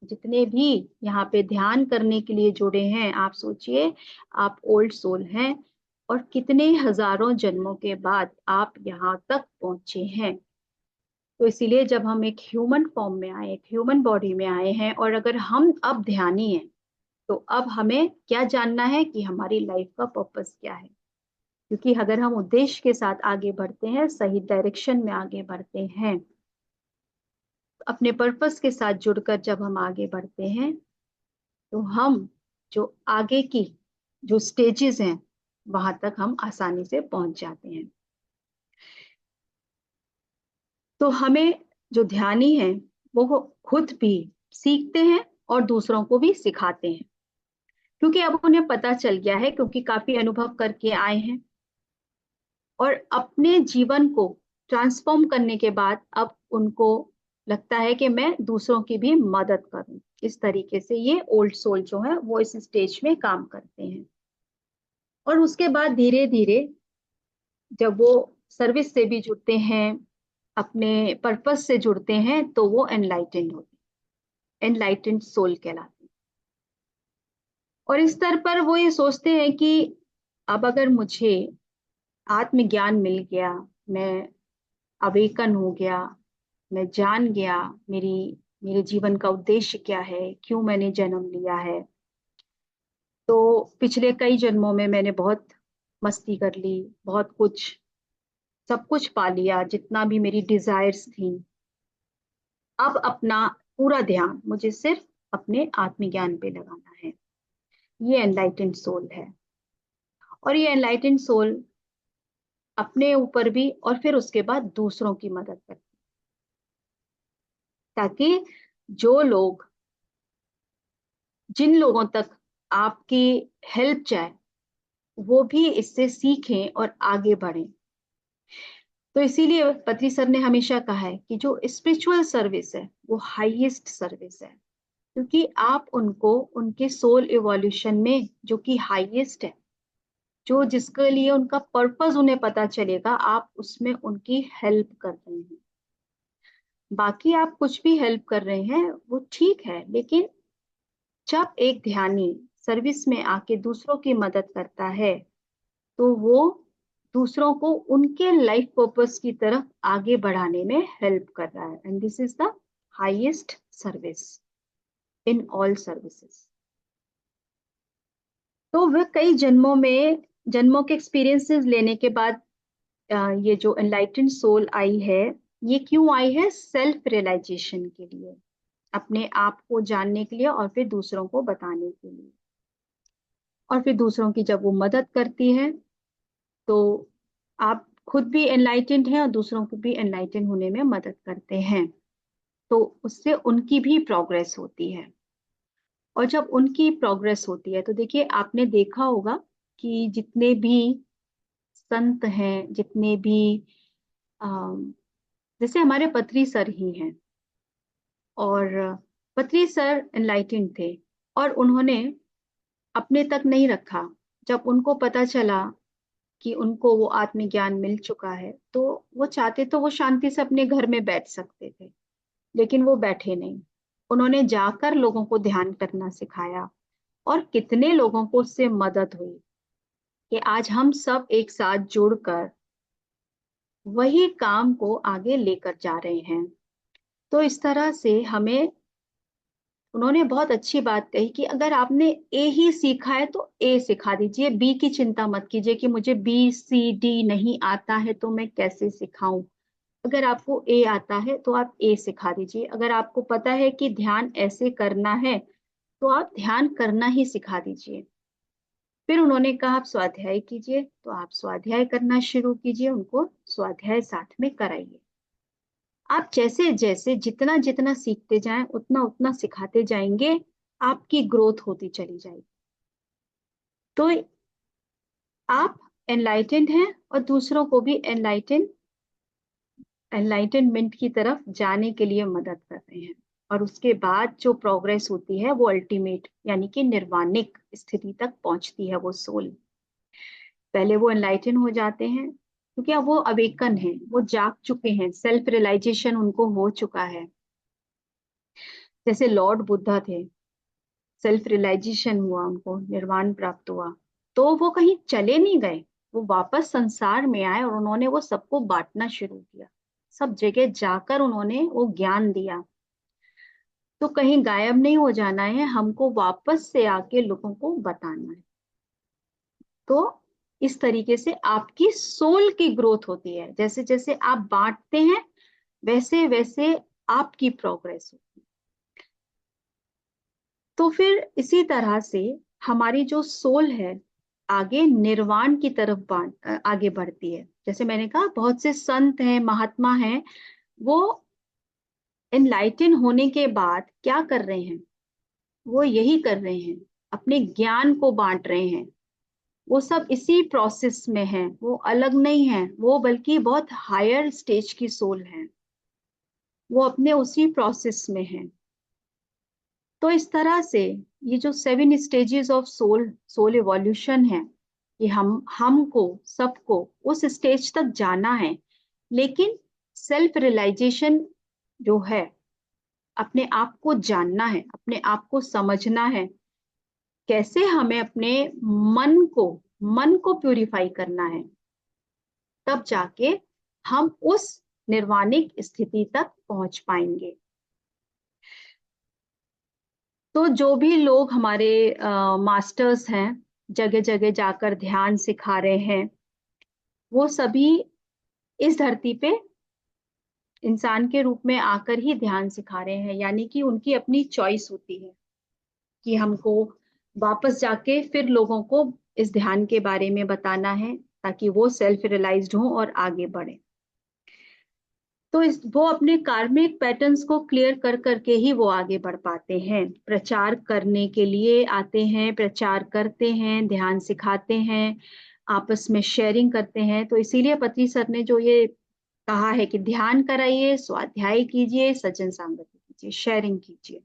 जितने भी यहाँ पे ध्यान करने के लिए जुड़े हैं, आप सोचिए आप ओल्ड सोल हैं, और कितने हजारों जन्मों के बाद आप यहाँ तक पहुंचे हैं। तो इसीलिए जब हम एक ह्यूमन फॉर्म में आए, एक ह्यूमन बॉडी में आए हैं, और अगर हम अब ध्यानी हैं, तो अब हमें क्या जानना है कि हमारी लाइफ का पर्पस क्या है। क्योंकि अगर हम उद्देश्य के साथ आगे बढ़ते हैं, सही डायरेक्शन में आगे बढ़ते हैं, अपने पर्पस के साथ जुड़कर जब हम आगे बढ़ते हैं, तो हम जो आगे की जो स्टेजेस हैं वहां तक हम आसानी से पहुंच जाते हैं। तो हमें जो ध्यानी है वो खुद भी सीखते हैं और दूसरों को भी सिखाते हैं, क्योंकि अब उन्हें पता चल गया है, क्योंकि काफी अनुभव करके आए हैं और अपने जीवन को ट्रांसफॉर्म करने के बाद अब उनको लगता है कि मैं दूसरों की भी मदद करूं। इस तरीके से ये ओल्ड सोल जो है वो इस स्टेज में काम करते हैं। और उसके बाद धीरे धीरे जब वो सर्विस से भी जुड़ते हैं, अपने पर्पस से जुड़ते हैं, तो वो एनलाइटेंड होते हैं, एनलाइटेंड सोल कहलाते हैं। और इस स्तर पर वो ये सोचते हैं कि अब अगर मुझे आत्मज्ञान मिल गया, मैं अवेकन हो गया, मैं जान गया मेरी मेरे जीवन का उद्देश्य क्या है, क्यों मैंने जन्म लिया है। तो पिछले कई जन्मों में मैंने बहुत मस्ती कर ली, बहुत कुछ सब कुछ पा लिया, जितना भी मेरी डिजायर्स थी। अब अपना पूरा ध्यान मुझे सिर्फ अपने आत्मज्ञान पे लगाना है। ये एनलाइटेंड सोल है। और ये एनलाइटेंड सोल अपने ऊपर भी और फिर उसके बाद दूसरों की मदद करती है, ताकि जो लोग जिन लोगों तक आपकी हेल्प चाहे वो भी इससे सीखें और आगे बढ़ें। तो इसीलिए पत्री सर ने हमेशा कहा है कि जो स्पिरिचुअल सर्विस है वो हाईएस्ट सर्विस है, क्योंकि आप उनको उनके सोल इवोल्यूशन में जो कि हाईएस्ट है, जो जिसके लिए उनका पर्पस उन्हें पता चलेगा, आप उसमें उनकी हेल्प कर रहे हैं। बाकी आप कुछ भी हेल्प कर रहे हैं वो ठीक है, लेकिन जब एक ध्यानी सर्विस में आके दूसरों की मदद करता है तो वो दूसरों को उनके लाइफ पर्पस की तरफ आगे बढ़ाने में हेल्प कर रहा है। And this is the highest service in all services. तो वह कई जन्मों के एक्सपीरियंसेस लेने के बाद ये जो एनलाइटेंड सोल आई है, ये क्यों आई है? सेल्फ रियलाइजेशन के लिए, अपने आप को जानने के लिए और फिर दूसरों को बताने के लिए। और फिर दूसरों की जब वो मदद करती है तो आप खुद भी एनलाइटेंड हैं और दूसरों को भी एनलाइटेंड होने में मदद करते हैं, तो उससे उनकी भी प्रोग्रेस होती है। और जब उनकी प्रोग्रेस होती है तो देखिए, आपने देखा होगा कि जितने भी संत हैं, जितने भी अम, जैसे हमारे पत्री सर ही हैं, और पत्री सर एनलाइटेंड थे और उन्होंने अपने तक नहीं रखा। जब उनको पता चला कि उनको वो आत्मज्ञान मिल चुका है, तो वो चाहते तो वो शांति से अपने घर में बैठ सकते थे, लेकिन वो बैठे नहीं। उन्होंने जाकर लोगों को ध्यान करना सिखाया और कितने लोगों को उससे मदद हुई कि आज हम सब एक साथ जुड़कर वही काम को आगे लेकर जा रहे हैं। तो इस तरह से हमें उन्होंने बहुत अच्छी बात कही कि अगर आपने ए ही सीखा है तो ए सिखा दीजिए, बी की चिंता मत कीजिए कि मुझे बी सी डी नहीं आता है तो मैं कैसे सिखाऊं। अगर आपको ए आता है तो आप ए सिखा दीजिए। अगर आपको पता है कि ध्यान ऐसे करना है तो आप ध्यान करना ही सिखा दीजिए। फिर उन्होंने कहा आप स्वाध्याय कीजिए, तो आप स्वाध्याय करना शुरू कीजिए, उनको स्वाध्याय साथ में कराइए। आप जैसे जैसे जितना जितना सीखते जाएं उतना उतना सिखाते जाएंगे, आपकी ग्रोथ होती चली जाएगी। तो आप एनलाइटेंड हैं और दूसरों को भी एनलाइटनमेंट की तरफ जाने के लिए मदद कर रहे हैं। और उसके बाद जो प्रोग्रेस होती है वो अल्टीमेट यानी कि निर्वाणिक स्थिति तक पहुंचती है वो सोल। पहले वो एनलाइटन हो जाते हैं क्योंकि अब वो अवेकन है, वो जाग चुके हैं, सेल्फ रियलाइजेशन उनको हो चुका है। जैसे लॉर्ड बुद्धा थे, सेल्फ रियलाइजेशन हुआ, उनको निर्वाण प्राप्त हुआ, तो वो कहीं चले नहीं गए, वो वापस संसार में आए और उन्होंने वो सबको बांटना शुरू किया। सब जगह जाकर उन्होंने वो ज्ञान दिया। तो कहीं गायब नहीं हो जाना है, हमको वापस से आके लोगों को बताना है। तो इस तरीके से आपकी सोल की ग्रोथ होती है। जैसे जैसे आप बांटते हैं वैसे वैसे आपकी प्रोग्रेस होती है। तो फिर इसी तरह से हमारी जो सोल है आगे निर्वाण की तरफ आगे बढ़ती है। जैसे मैंने कहा, बहुत से संत हैं, महात्मा हैं, वो एनलाइटन होने के बाद क्या कर रहे हैं? वो यही कर रहे हैं, अपने ज्ञान को बांट रहे हैं। वो सब इसी प्रोसेस में है, वो अलग नहीं है, वो बल्कि बहुत हायर स्टेज की सोल है, वो अपने उसी प्रोसेस में है। तो इस तरह से ये जो 7 stages of soul soul evolution है, ये हमको सबको उस स्टेज तक जाना है। लेकिन सेल्फ रियलाइजेशन जो है, अपने आप को जानना है, अपने आप को समझना है, कैसे हमें अपने मन को मन को प्यूरिफाई करना है, तब जाके हम उस निर्वाणिक स्थिति तक पहुंच पाएंगे। तो जो भी लोग हमारे मास्टर्स हैं, जगह जगह जाकर ध्यान सिखा रहे हैं, वो सभी इस धरती पे इंसान के रूप में आकर ही ध्यान सिखा रहे हैं। यानी कि उनकी अपनी चॉइस होती है कि हमको वापस जाके फिर लोगों को इस ध्यान के बारे में बताना है, ताकि वो सेल्फ रियलाइज्ड हों और आगे बढ़े। तो वो अपने कार्मिक पैटर्न्स को क्लियर कर करके ही वो आगे बढ़ पाते हैं। प्रचार करने के लिए आते हैं, प्रचार करते हैं, ध्यान सिखाते हैं, आपस में शेयरिंग करते हैं। तो इसीलिए पत्री सर ने जो ये कहा है कि ध्यान कराइए, स्वाध्याय कीजिए, सज्जन संगति कीजिए, शेयरिंग कीजिए,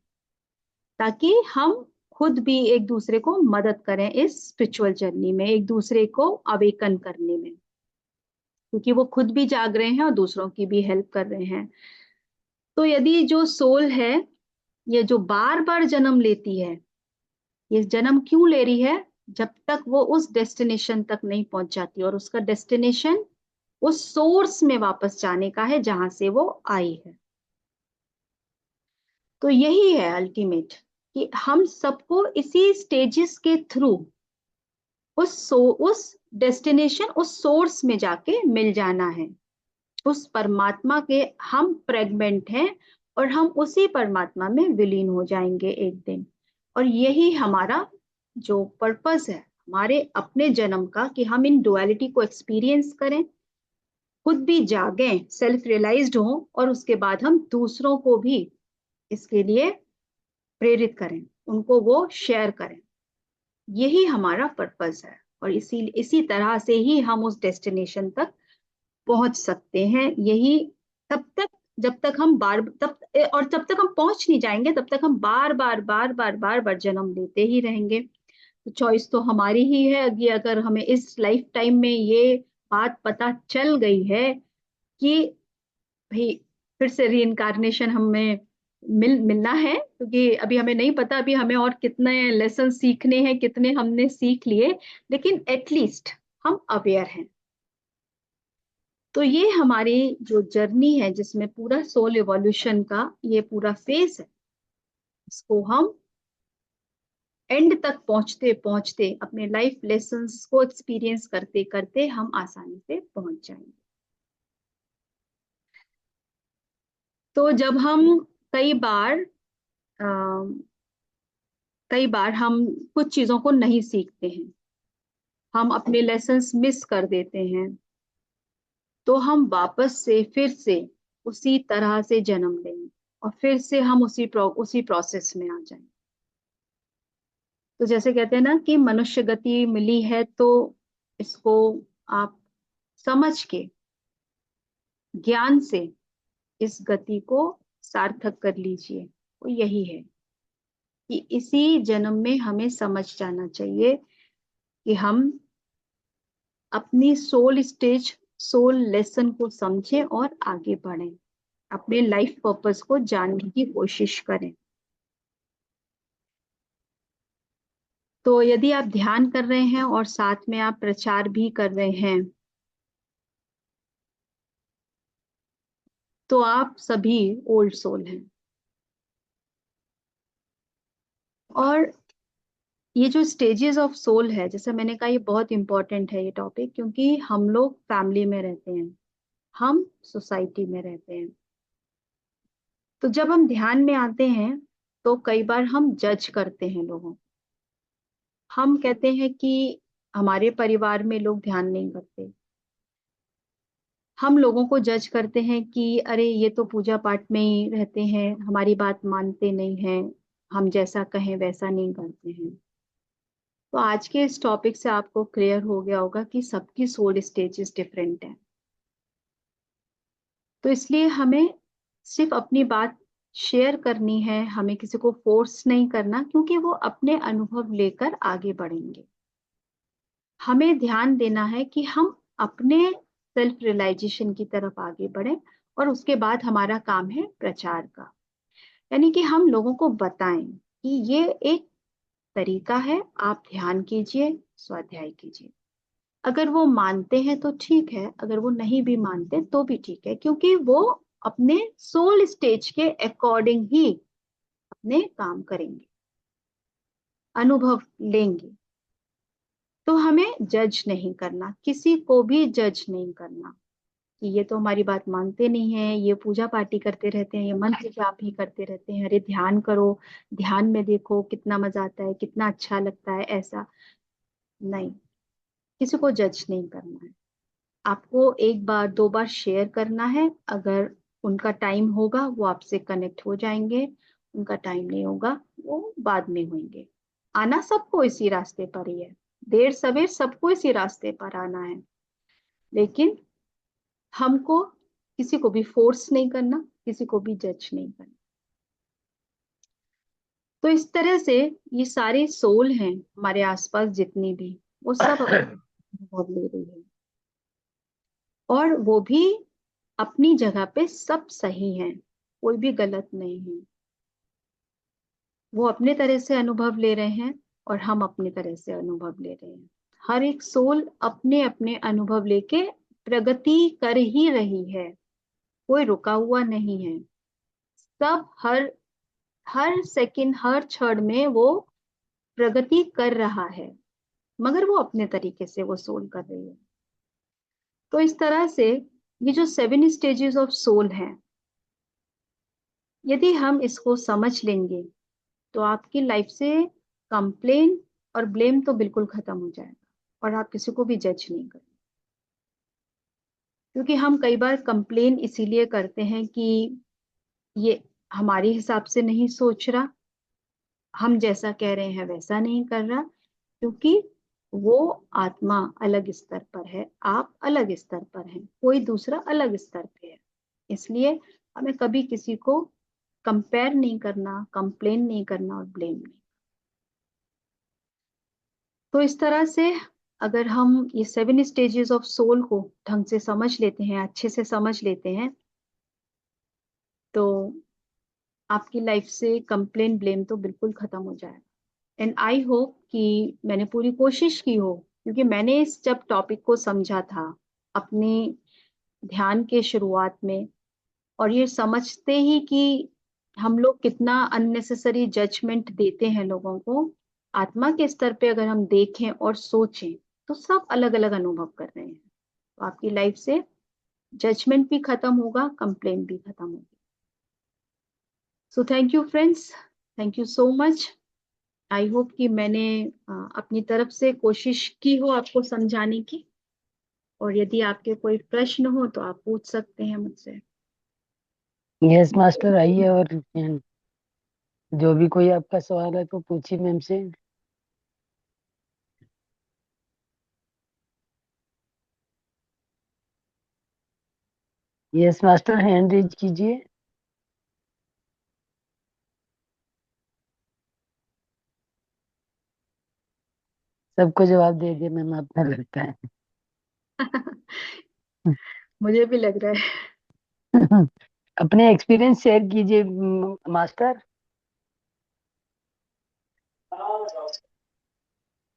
ताकि हम खुद भी एक दूसरे को मदद करें इस स्पिरिचुअल जर्नी में, एक दूसरे को अवेकन करने में, क्योंकि वो खुद भी जाग रहे हैं और दूसरों की भी हेल्प कर रहे हैं। तो यदि जो सोल है, ये जो बार बार जन्म लेती है, ये जन्म क्यों ले रही है? जब तक वो उस डेस्टिनेशन तक नहीं पहुंच जाती, और उसका डेस्टिनेशन उस सोर्स में वापस जाने का है जहां से वो आई है। तो यही है अल्टीमेट, कि हम सबको इसी स्टेजेस के थ्रू उस डेस्टिनेशन, उस सोर्स में जाके मिल जाना है। उस परमात्मा के हम फ्रेगमेंट हैं, और हम उसी परमात्मा में विलीन हो जाएंगे एक दिन। और यही हमारा जो पर्पस है हमारे अपने जन्म का, कि हम इन डुअलिटी को एक्सपीरियंस करें, खुद भी जागें, सेल्फ रियलाइज्ड हों, और उसके बाद हम दूसरों को भी इसके लिए प्रेरित करें, उनको वो शेयर करें। यही हमारा पर्पस है, और इसी तरह से ही हम उस डेस्टिनेशन तक पहुंच सकते हैं। यही तब तक, जब तक हम और जब तक हम पहुंच नहीं जाएंगे, तब तक हम बार बार बार बार बार बार जन्म लेते ही रहेंगे। तो चॉइस तो हमारी ही है। अगर हमें इस लाइफ टाइम में ये बात पता चल गई है कि भाई फिर से रीइंकारनेशन हमें मिलना है, क्योंकि अभी हमें नहीं पता अभी हमें और कितने लेसन सीखने हैं, कितने हमने सीख लिए, लेकिन एटलीस्ट हम अवेयर हैं। तो ये हमारी जो जर्नी है, जिसमें पूरा सोल इवोल्यूशन का ये पूरा फेज है, इसको हम एंड तक पहुंचते पहुंचते अपने लाइफ लेसन्स को एक्सपीरियंस करते करते हम आसानी से पहुंच जाएंगे। तो जब हम कई बार अ, कई बार हम कुछ चीजों को नहीं सीखते हैं, हम अपने लेसन्स मिस कर देते हैं, तो हम वापस से फिर से उसी तरह से जन्म लेंगे, और फिर से हम उसी प्रोसेस में आ जाएंगे। तो जैसे कहते हैं ना कि मनुष्य गति मिली है, तो इसको आप समझ के ज्ञान से इस गति को सार्थक कर लीजिए। तो यही है कि इसी जन्म में हमें समझ जाना चाहिए कि हम अपनी सोल लेसन को समझें और आगे बढ़ें, अपने लाइफ पर्पस को जानने की कोशिश करें। तो यदि आप ध्यान कर रहे हैं और साथ में आप प्रचार भी कर रहे हैं, तो आप सभी ओल्ड सोल हैं। और ये जो स्टेजेस ऑफ सोल है, जैसे मैंने कहा, ये बहुत इंपॉर्टेंट है ये टॉपिक, क्योंकि हम लोग फैमिली में रहते हैं, हम सोसाइटी में रहते हैं। तो जब हम ध्यान में आते हैं, तो कई बार हम जज करते हैं लोगों को, हम कहते हैं कि हमारे परिवार में लोग ध्यान नहीं करते, हम लोगों को जज करते हैं कि अरे ये तो पूजा पाठ में ही रहते हैं, हमारी बात मानते नहीं हैं, हम जैसा कहें वैसा नहीं करते हैं। तो आज के इस टॉपिक से आपको क्लियर हो गया होगा कि सबकी सोल स्टेजेस डिफरेंट है। तो इसलिए हमें सिर्फ अपनी बात शेयर करनी है, हमें किसी को फोर्स नहीं करना, क्योंकि वो अपने अनुभव लेकर आगे बढ़ेंगे। हमें ध्यान देना है कि हम अपने सेल्फ रियलाइजेशन की तरफ आगे बढ़ें, और उसके बाद हमारा काम है प्रचार का। यानी कि हम लोगों को बताएं कि ये एक तरीका है, आप ध्यान कीजिए, स्वाध्याय कीजिए। अगर वो मानते हैं तो ठीक है, अगर वो नहीं भी मानते तो भी ठीक है, क्योंकि वो अपने सोल स्टेज के अकॉर्डिंग ही अपने काम करेंगे, अनुभव लेंगे। तो हमें जज नहीं करना, किसी को भी जज नहीं करना कि ये तो हमारी बात मानते नहीं है, ये पूजा पाठी करते रहते हैं, ये मंत्र जाप ही करते रहते हैं, अरे ध्यान करो, ध्यान में देखो कितना मजा आता है, कितना अच्छा लगता है। ऐसा नहीं, किसी को जज नहीं करना है। आपको एक बार दो बार शेयर करना है, अगर उनका टाइम होगा वो आपसे कनेक्ट हो जाएंगे, उनका टाइम नहीं होगा वो बाद में होंगे। आना सबको इसी रास्ते पर ही है, देर सवेर सबको इसी रास्ते पर आना है, लेकिन हमको किसी को भी फोर्स नहीं करना, किसी को भी जज नहीं करना। तो इस तरह से ये सारे सोल हैं हमारे आसपास जितनी भी, वो सब अपना अनुभव ले रही है, और वो भी अपनी जगह पे सब सही है, कोई भी गलत नहीं है। वो अपने तरह से अनुभव ले रहे हैं और हम अपनी तरह से अनुभव ले रहे हैं। हर एक सोल अपने अपने अनुभव लेके प्रगति कर ही रही है, कोई रुका हुआ नहीं है। सब हर हर सेकंड हर क्षण में वो प्रगति कर रहा है, मगर वो अपने तरीके से वो सोल कर रही है। तो इस तरह से ये जो 7 स्टेजेस ऑफ सोल हैं, यदि हम इसको समझ लेंगे तो आपकी लाइफ से कंप्लेन और ब्लेम तो बिल्कुल खत्म हो जाएगा, और आप किसी को भी जज नहीं करेंगे। क्योंकि हम कई बार कंप्लेन इसीलिए करते हैं कि ये हमारे हिसाब से नहीं सोच रहा, हम जैसा कह रहे हैं वैसा नहीं कर रहा, क्योंकि वो आत्मा अलग स्तर पर है, आप अलग स्तर पर हैं, कोई दूसरा अलग स्तर पे है। इसलिए हमें कभी किसी को कंपेयर नहीं करना, कंप्लेन नहीं करना और ब्लेम नहीं। तो इस तरह से अगर हम ये 7 स्टेजेस ऑफ सोल को ढंग से समझ लेते हैं, अच्छे से समझ लेते हैं, तो आपकी लाइफ से कंप्लेन ब्लेम तो बिल्कुल खत्म हो जाएगा। एंड आई होप कि मैंने पूरी कोशिश की हो, क्योंकि मैंने इस जब टॉपिक को समझा था अपने ध्यान के शुरुआत में, और ये समझते ही कि हम लोग कितना अननेसेसरी जजमेंट देते हैं लोगों को, आत्मा के स्तर पे अगर हम देखें और सोचें तो सब अलग अलग अनुभव कर रहे हैं। तो आपकी लाइफ से जजमेंट भी खत्म होगा, कंप्लेन भी खत्म होगी। So thank you friends, thank you so much. I hope कि मैंने अपनी तरफ से कोशिश की हो आपको समझाने की, और यदि आपके कोई प्रश्न हो तो आप पूछ सकते हैं मुझसे।
यस मास्टर, आइए और जो भी कोई आपका सवाल है तो पूछिए मैम से। यस मास्टर, हैंड रेज कीजिए। सबको जवाब दे दिया मैम, आपको लगता है?
मुझे भी लग रहा है।
अपने एक्सपीरियंस शेयर कीजिए मास्टर।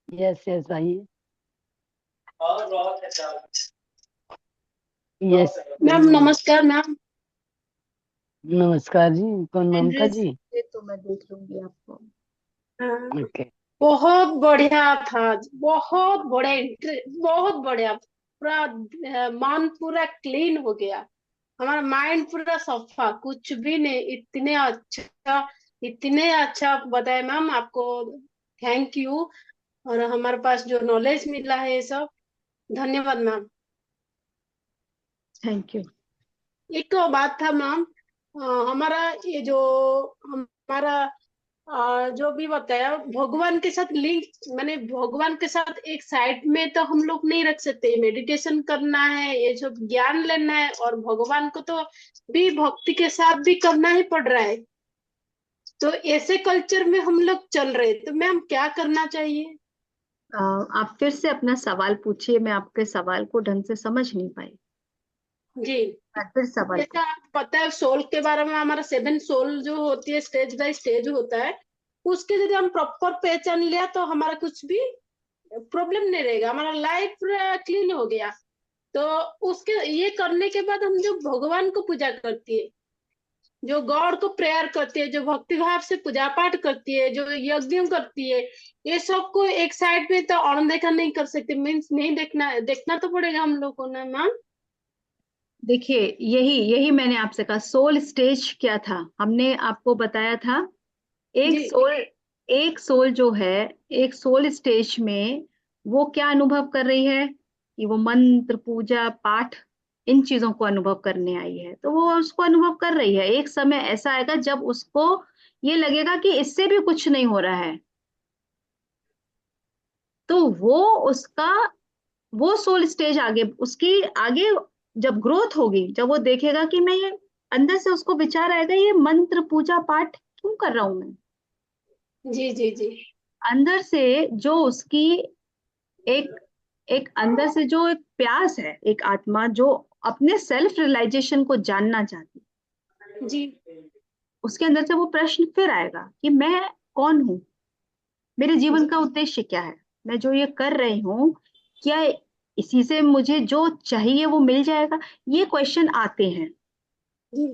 यस यस, आइए। यस
मैम नमस्कार मैम।
नमस्कार जी, कौन ममता
एंड्रेस
जी?
ये तो मैं देख लूंगी आपको।
हाँ,
ओके।
बहुत बढ़िया था, बहुत बहुत बढ़िया। पूरा मन पूरा क्लीन हो गया, हमारा माइंड पूरा सफा, कुछ भी नहीं। इतने अच्छा बताया मैम, आपको थैंक यू। और हमारे पास जो नॉलेज मिला है ये सब। धन्यवाद मैम।
Thank you.
एक तो बात था मैम, हमारा ये जो हमारा जो भी बताया भगवान के साथ लिंक, मैंने भगवान के साथ एक साइड में तो हम लोग नहीं रख सकते। मेडिटेशन करना है, ये सब ज्ञान लेना है, और भगवान को तो भी भक्ति के साथ भी करना ही पड़ रहा है। तो ऐसे कल्चर में हम लोग चल रहे, तो मैम क्या करना चाहिए?
आप फिर से अपना सवाल पूछिए, मैं आपके सवाल को ढंग से समझ नहीं पाई।
जी,
फिर सवाल
जैसा आप पता है सोल के बारे में, हमारा 7 सोल जो होती है स्टेज बाय स्टेज होता है, उसके यदि हम प्रॉपर पहचान लिया तो हमारा कुछ भी प्रॉब्लम नहीं रहेगा, हमारा लाइफ क्लीन हो गया। तो उसके ये करने के बाद हम जो भगवान को पूजा करती है, जो गॉड को प्रेयर करती है, जो भक्ति भाव से पूजा पाठ करती है, जो यज्ञ करती है, ये सब को एक साइड पे तो अनदेखा नहीं कर सकते। मीन्स नहीं देखना, देखना तो पड़ेगा हम लोग को ना मैम।
देखिए, यही यही मैंने आपसे कहा, सोल स्टेज क्या था, हमने आपको बताया था। एक
जी
सोल एक सोल जो है, एक सोल स्टेज में वो क्या अनुभव कर रही है कि वो मंत्र पूजा पाठ इन चीजों को अनुभव करने आई है, तो वो उसको अनुभव कर रही है। एक समय ऐसा आएगा जब उसको ये लगेगा कि इससे भी कुछ नहीं हो रहा है, तो वो उसका वो सोल स्टेज आगे, उसकी आगे जब ग्रोथ होगी, जब वो देखेगा कि मैं ये, अंदर से उसको विचार आएगा ये मंत्र पूजा पाठ क्यों कर रहा हूं मैं।
जी जी जी
अंदर से जो उसकी एक एक अंदर से जो एक प्यास है, एक आत्मा जो अपने सेल्फ रियलाइजेशन को जानना चाहती है,
जी
उसके अंदर से वो प्रश्न फिर आएगा कि मैं कौन हूँ, मेरे जीवन का उद्देश्य क्या है, मैं जो ये कर रही हूँ, क्या इसी से मुझे जो चाहिए वो मिल जाएगा। ये क्वेश्चन आते हैं।
जी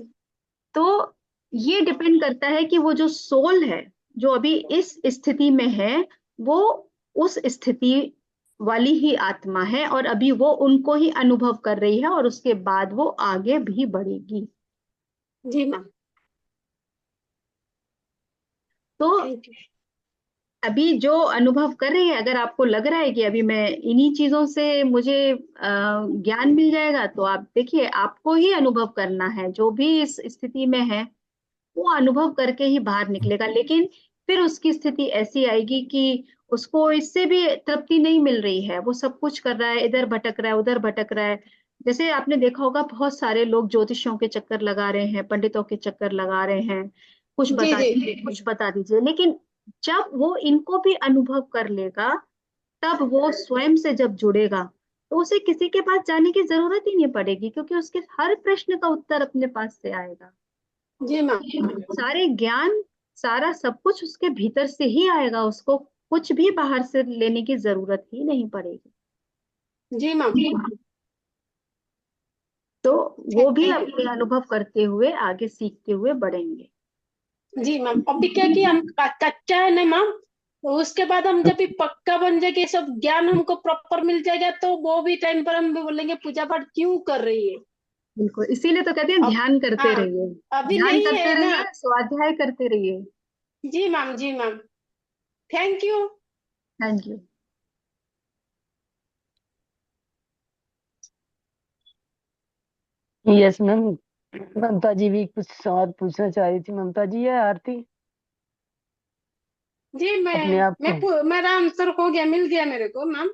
तो ये डिपेंड करता है कि वो जो सोल है, जो अभी इस स्थिति में है, वो उस स्थिति वाली ही आत्मा है, और अभी वो उनको ही अनुभव कर रही है, और उसके बाद वो आगे भी बढ़ेगी।
जी मैम,
तो
थैंक यू।
अभी जो अनुभव कर रही है, अगर आपको लग रहा है कि अभी मैं इन्हीं चीजों से मुझे ज्ञान मिल जाएगा, तो आप देखिए, आपको ही अनुभव करना है। जो भी इस स्थिति में है वो अनुभव करके ही बाहर निकलेगा, लेकिन फिर उसकी स्थिति ऐसी आएगी कि उसको इससे भी तृप्ति नहीं मिल रही है, वो सब कुछ कर रहा है, इधर भटक रहा है उधर भटक रहा है। जैसे आपने देखा होगा, बहुत सारे लोग ज्योतिषियों के चक्कर लगा रहे हैं, पंडितों के चक्कर लगा रहे हैं, कुछ
जी
बता
जी
दीजिए कुछ बता दीजिए, लेकिन जब वो इनको भी अनुभव कर लेगा, तब वो स्वयं से जब जुड़ेगा, तो उसे किसी के पास जाने की जरूरत ही नहीं पड़ेगी, क्योंकि उसके हर प्रश्न का उत्तर अपने पास से आएगा।
जी मैम,
सारे ज्ञान, सारा सब कुछ उसके भीतर से ही आएगा, उसको कुछ भी बाहर से लेने की जरूरत ही नहीं पड़ेगी।
जी मैम,
तो वो भी
थैंक यू।
अपने अनुभव करते हुए आगे सीखते हुए बढ़ेंगे।
जी मैम, अभी क्या कि हम कच्चा है ना मैम, तो उसके बाद हम जब भी पक्का बन जाएगा, सब ज्ञान हमको प्रॉपर मिल जाएगा, तो वो भी टाइम पर हम भी बोलेंगे पूजा पाठ क्यों कर रही है।
बिल्कुल, इसीलिए तो कहते हैं
अब
ध्यान करते
हाँ,
रहिए।
अभी
ध्यान
नहीं
करते
है ना।
रहिए, स्वाध्याय करते रहिए।
जी मैम, जी ma'am, thank you.
Thank you.
Yes ma'am. Mamta ji भी कुछ सवाल पूछना चाह रही थी। ममता जी या आरती,
जी
अपने आप को।
मेरा आंसर हो गया, मिल गया मेरे को मैम।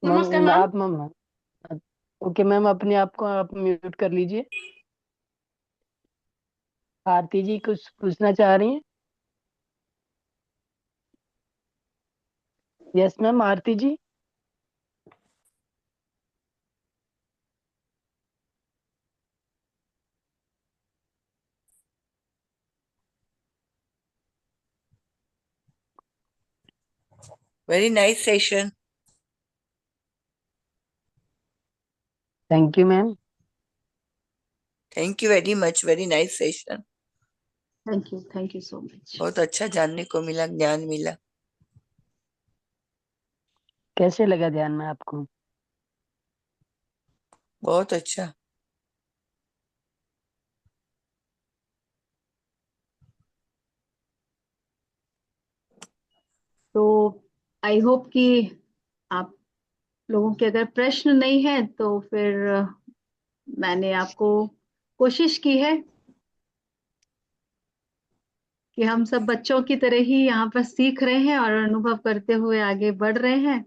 नमस्ते
मैम
मैम।
आप मैम, ओके मैम, अपने आप को आप म्यूट कर लीजिए। आरती जी कुछ पूछना चाह रही हैं? Yes ma'am, Aarti ji.
Very nice session.
Thank you ma'am.
Thank you very much. Very nice session.
Thank you so much.
बहुत अच्छा जानने को मिला, ज्ञान मिला।
कैसे लगा ध्यान में आपको?
बहुत अच्छा।
तो आई होप कि आप लोगों के अगर प्रश्न नहीं है तो फिर मैंने आपको कोशिश की है कि हम सब बच्चों की तरह ही यहाँ पर सीख रहे हैं और अनुभव करते हुए आगे बढ़ रहे हैं,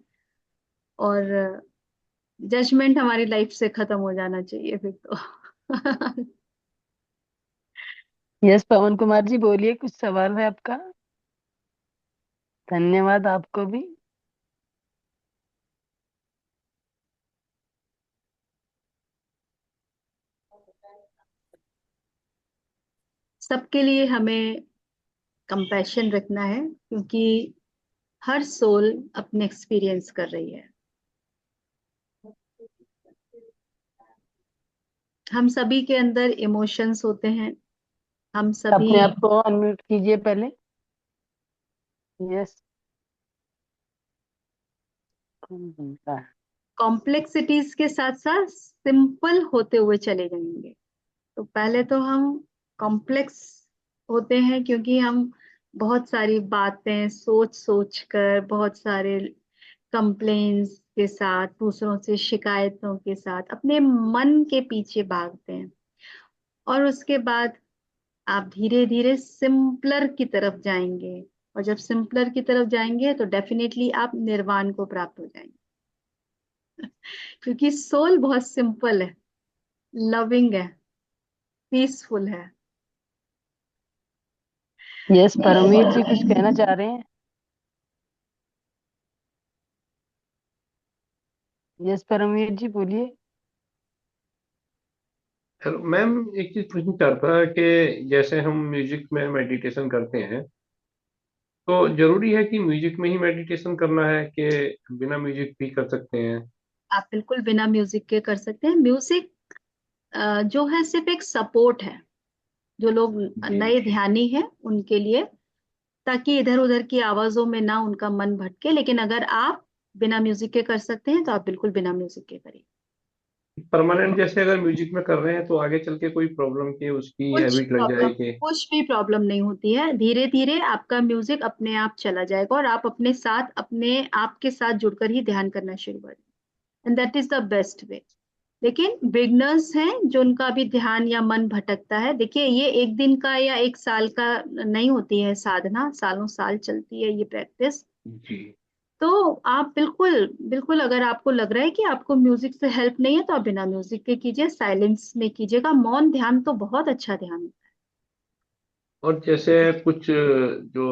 और जजमेंट हमारी लाइफ से खत्म हो जाना चाहिए फिर तो।
यस पवन कुमार जी बोलिए, कुछ सवाल है आपका? धन्यवाद आपको भी।
सबके लिए हमें कंपैशन रखना है, क्योंकि हर सोल अपने एक्सपीरियंस कर रही है। हम सभी के अंदर इमोशंस होते हैं, हम सभी
अपने आप को अनम्यूट कीजिए पहले। यस। कौन बोलता है?
कॉम्प्लेक्सिटीज के साथ साथ सिंपल होते हुए चले जाएंगे। तो पहले तो हम कॉम्प्लेक्स होते हैं क्योंकि हम बहुत सारी बातें सोच सोच कर, बहुत सारे कंप्लेन्स के साथ, दूसरों से शिकायतों के साथ अपने मन के पीछे भागते हैं, और उसके बाद आप धीरे धीरे सिंपलर की तरफ जाएंगे, और जब सिंपलर की तरफ जाएंगे तो डेफिनेटली आप निर्वाण को प्राप्त हो जाएंगे, क्योंकि सोल बहुत सिंपल है, लविंग है, पीसफुल है।
यस परमवीर जी कुछ कहना चाह रहे हैं? यस परमवीर जी बोलिए।
हेलो मैम, एक चीज पूछना चाहता कि जैसे हम म्यूजिक में मेडिटेशन करते हैं, तो जरूरी है कि म्यूजिक में ही मेडिटेशन करना है कि बिना म्यूजिक भी कर सकते हैं?
आप बिल्कुल बिना म्यूजिक के कर सकते हैं। म्यूजिक जो है सिर्फ एक सपोर्ट है, जो लोग
जी।
नए ध्यानी हैं उनके लिए, ताकि इधर उधर की आवाजों में ना उनका मन भटके। लेकिन अगर आप बिना म्यूजिक के कर सकते हैं तो आप बिल्कुल बिना म्यूजिक के करिए।
परमानेंट जैसे अगर म्यूजिक में कर रहे हैं तो आगे चल के कोई प्रॉब्लम की उसकी हैबिट लग जाए कि?
कुछ भी प्रॉब्लम नहीं होती है। धीरे धीरे आपका म्यूजिक अपने आप चला जाएगा और आप अपने साथ, अपने आप के साथ जुड़कर ही ध्यान करना शुरू करें, and that is the best way. लेकिन बिगनर्स हैं जो उनका भी ध्यान या मन भटकता है, देखिए ये एक दिन का या एक साल का नहीं होती है साधना, सालों साल चलती है ये प्रैक्टिस।
जी।
तो आप बिल्कुल बिल्कुल, अगर आपको लग रहा है कि आपको म्यूजिक से हेल्प नहीं है तो आप बिना म्यूजिक के कीजिए, साइलेंस में कीजिएगा। मौन ध्यान तो बहुत अच्छा ध्यान है।
और जैसे कुछ जो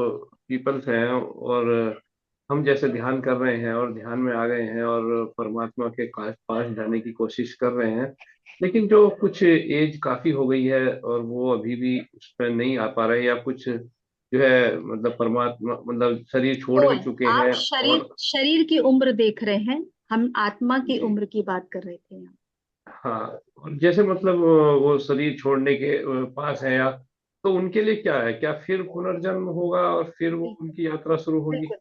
पीपल्स हैं और हम जैसे ध्यान कर रहे हैं और ध्यान में आ गए हैं और परमात्मा के पास जाने की कोशिश कर रहे हैं, लेकिन जो कुछ एज काफी हो गई है और वो अभी भी उसमें नहीं आ पा रहे, या कुछ जो है मतलब परमात्मा मतलब शरीर छोड़
तो
भी चुके
आप
हैं
शरीर
और?
शरीर की उम्र देख रहे हैं, हम आत्मा की
जी।
उम्र की बात कर रहे थे यहाँ।
हाँ। और जैसे मतलब वो शरीर छोड़ने के पास है, या तो उनके लिए क्या है, क्या फिर पुनर्जन्म होगा और फिर वो
बिल्कुल
उनकी यात्रा शुरू होगी?
बिल्कुल।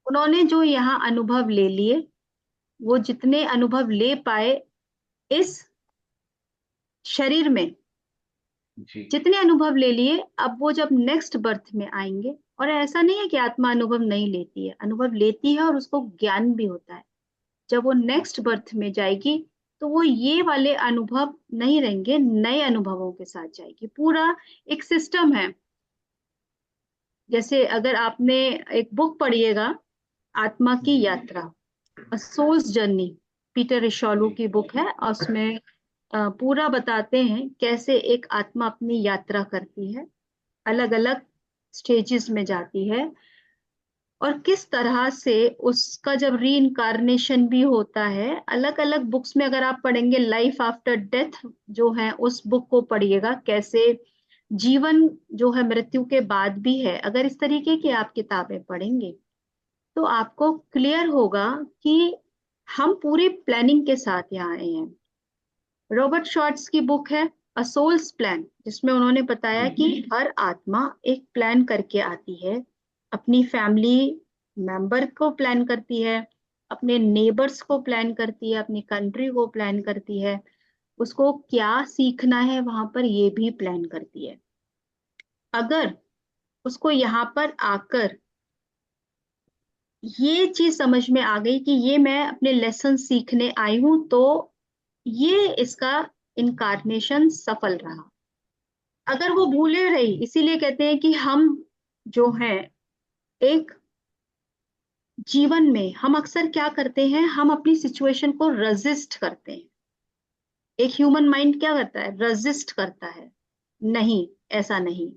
उन्होंने जो यहाँ अनुभव ले लिए, वो जितने अनुभव ले पाए इस शरीर में,
जी।
जितने अनुभव ले लिए, अब वो जब नेक्स्ट बर्थ में आएंगे, और ऐसा नहीं है कि आत्मा अनुभव नहीं लेती है, अनुभव लेती है और उसको ज्ञान भी होता है। जब वो नेक्स्ट बर्थ में जाएगी तो वो ये वाले अनुभव नहीं रहेंगे, नए अनुभवों के साथ जाएगी। पूरा एक सिस्टम है। जैसे अगर आपने एक बुक पढ़िएगा, आत्मा की यात्रा, अ सोल्स जर्नी, पीटर रिशॉलू
जी।
की बुक है, और उसमें पूरा बताते हैं कैसे एक आत्मा अपनी यात्रा करती है, अलग अलग स्टेजेस में जाती है, और किस तरह से उसका जब री इनकारनेशन भी होता है। अलग अलग बुक्स में अगर आप पढ़ेंगे, लाइफ आफ्टर डेथ जो है उस बुक को पढ़िएगा, कैसे जीवन जो है मृत्यु के बाद भी है। अगर इस तरीके की आप किताबें पढ़ेंगे तो आपको क्लियर होगा कि हम पूरी प्लानिंग के साथ यहाँ आए हैं। रॉबर्ट शॉर्ट्स की बुक है अ सोल्स प्लान, जिसमें उन्होंने बताया कि हर आत्मा एक प्लान करके आती है, अपनी फैमिली मेंबर को प्लान करती है, अपने नेबर्स को प्लान करती है, अपनी कंट्री को प्लान करती है, उसको क्या सीखना है वहां पर ये भी प्लान करती है। अगर उसको यहाँ पर आकर ये चीज समझ में आ गई कि ये मैं अपने लेसन सीखने आई हूं, तो ये इसका इनकारनेशन सफल रहा। अगर वो भूले रही, इसीलिए कहते हैं कि हम जो हैं एक जीवन में हम अक्सर क्या करते हैं, हम अपनी सिचुएशन को रेजिस्ट करते हैं। एक ह्यूमन माइंड क्या करता है, रेजिस्ट करता है। नहीं, ऐसा नहीं।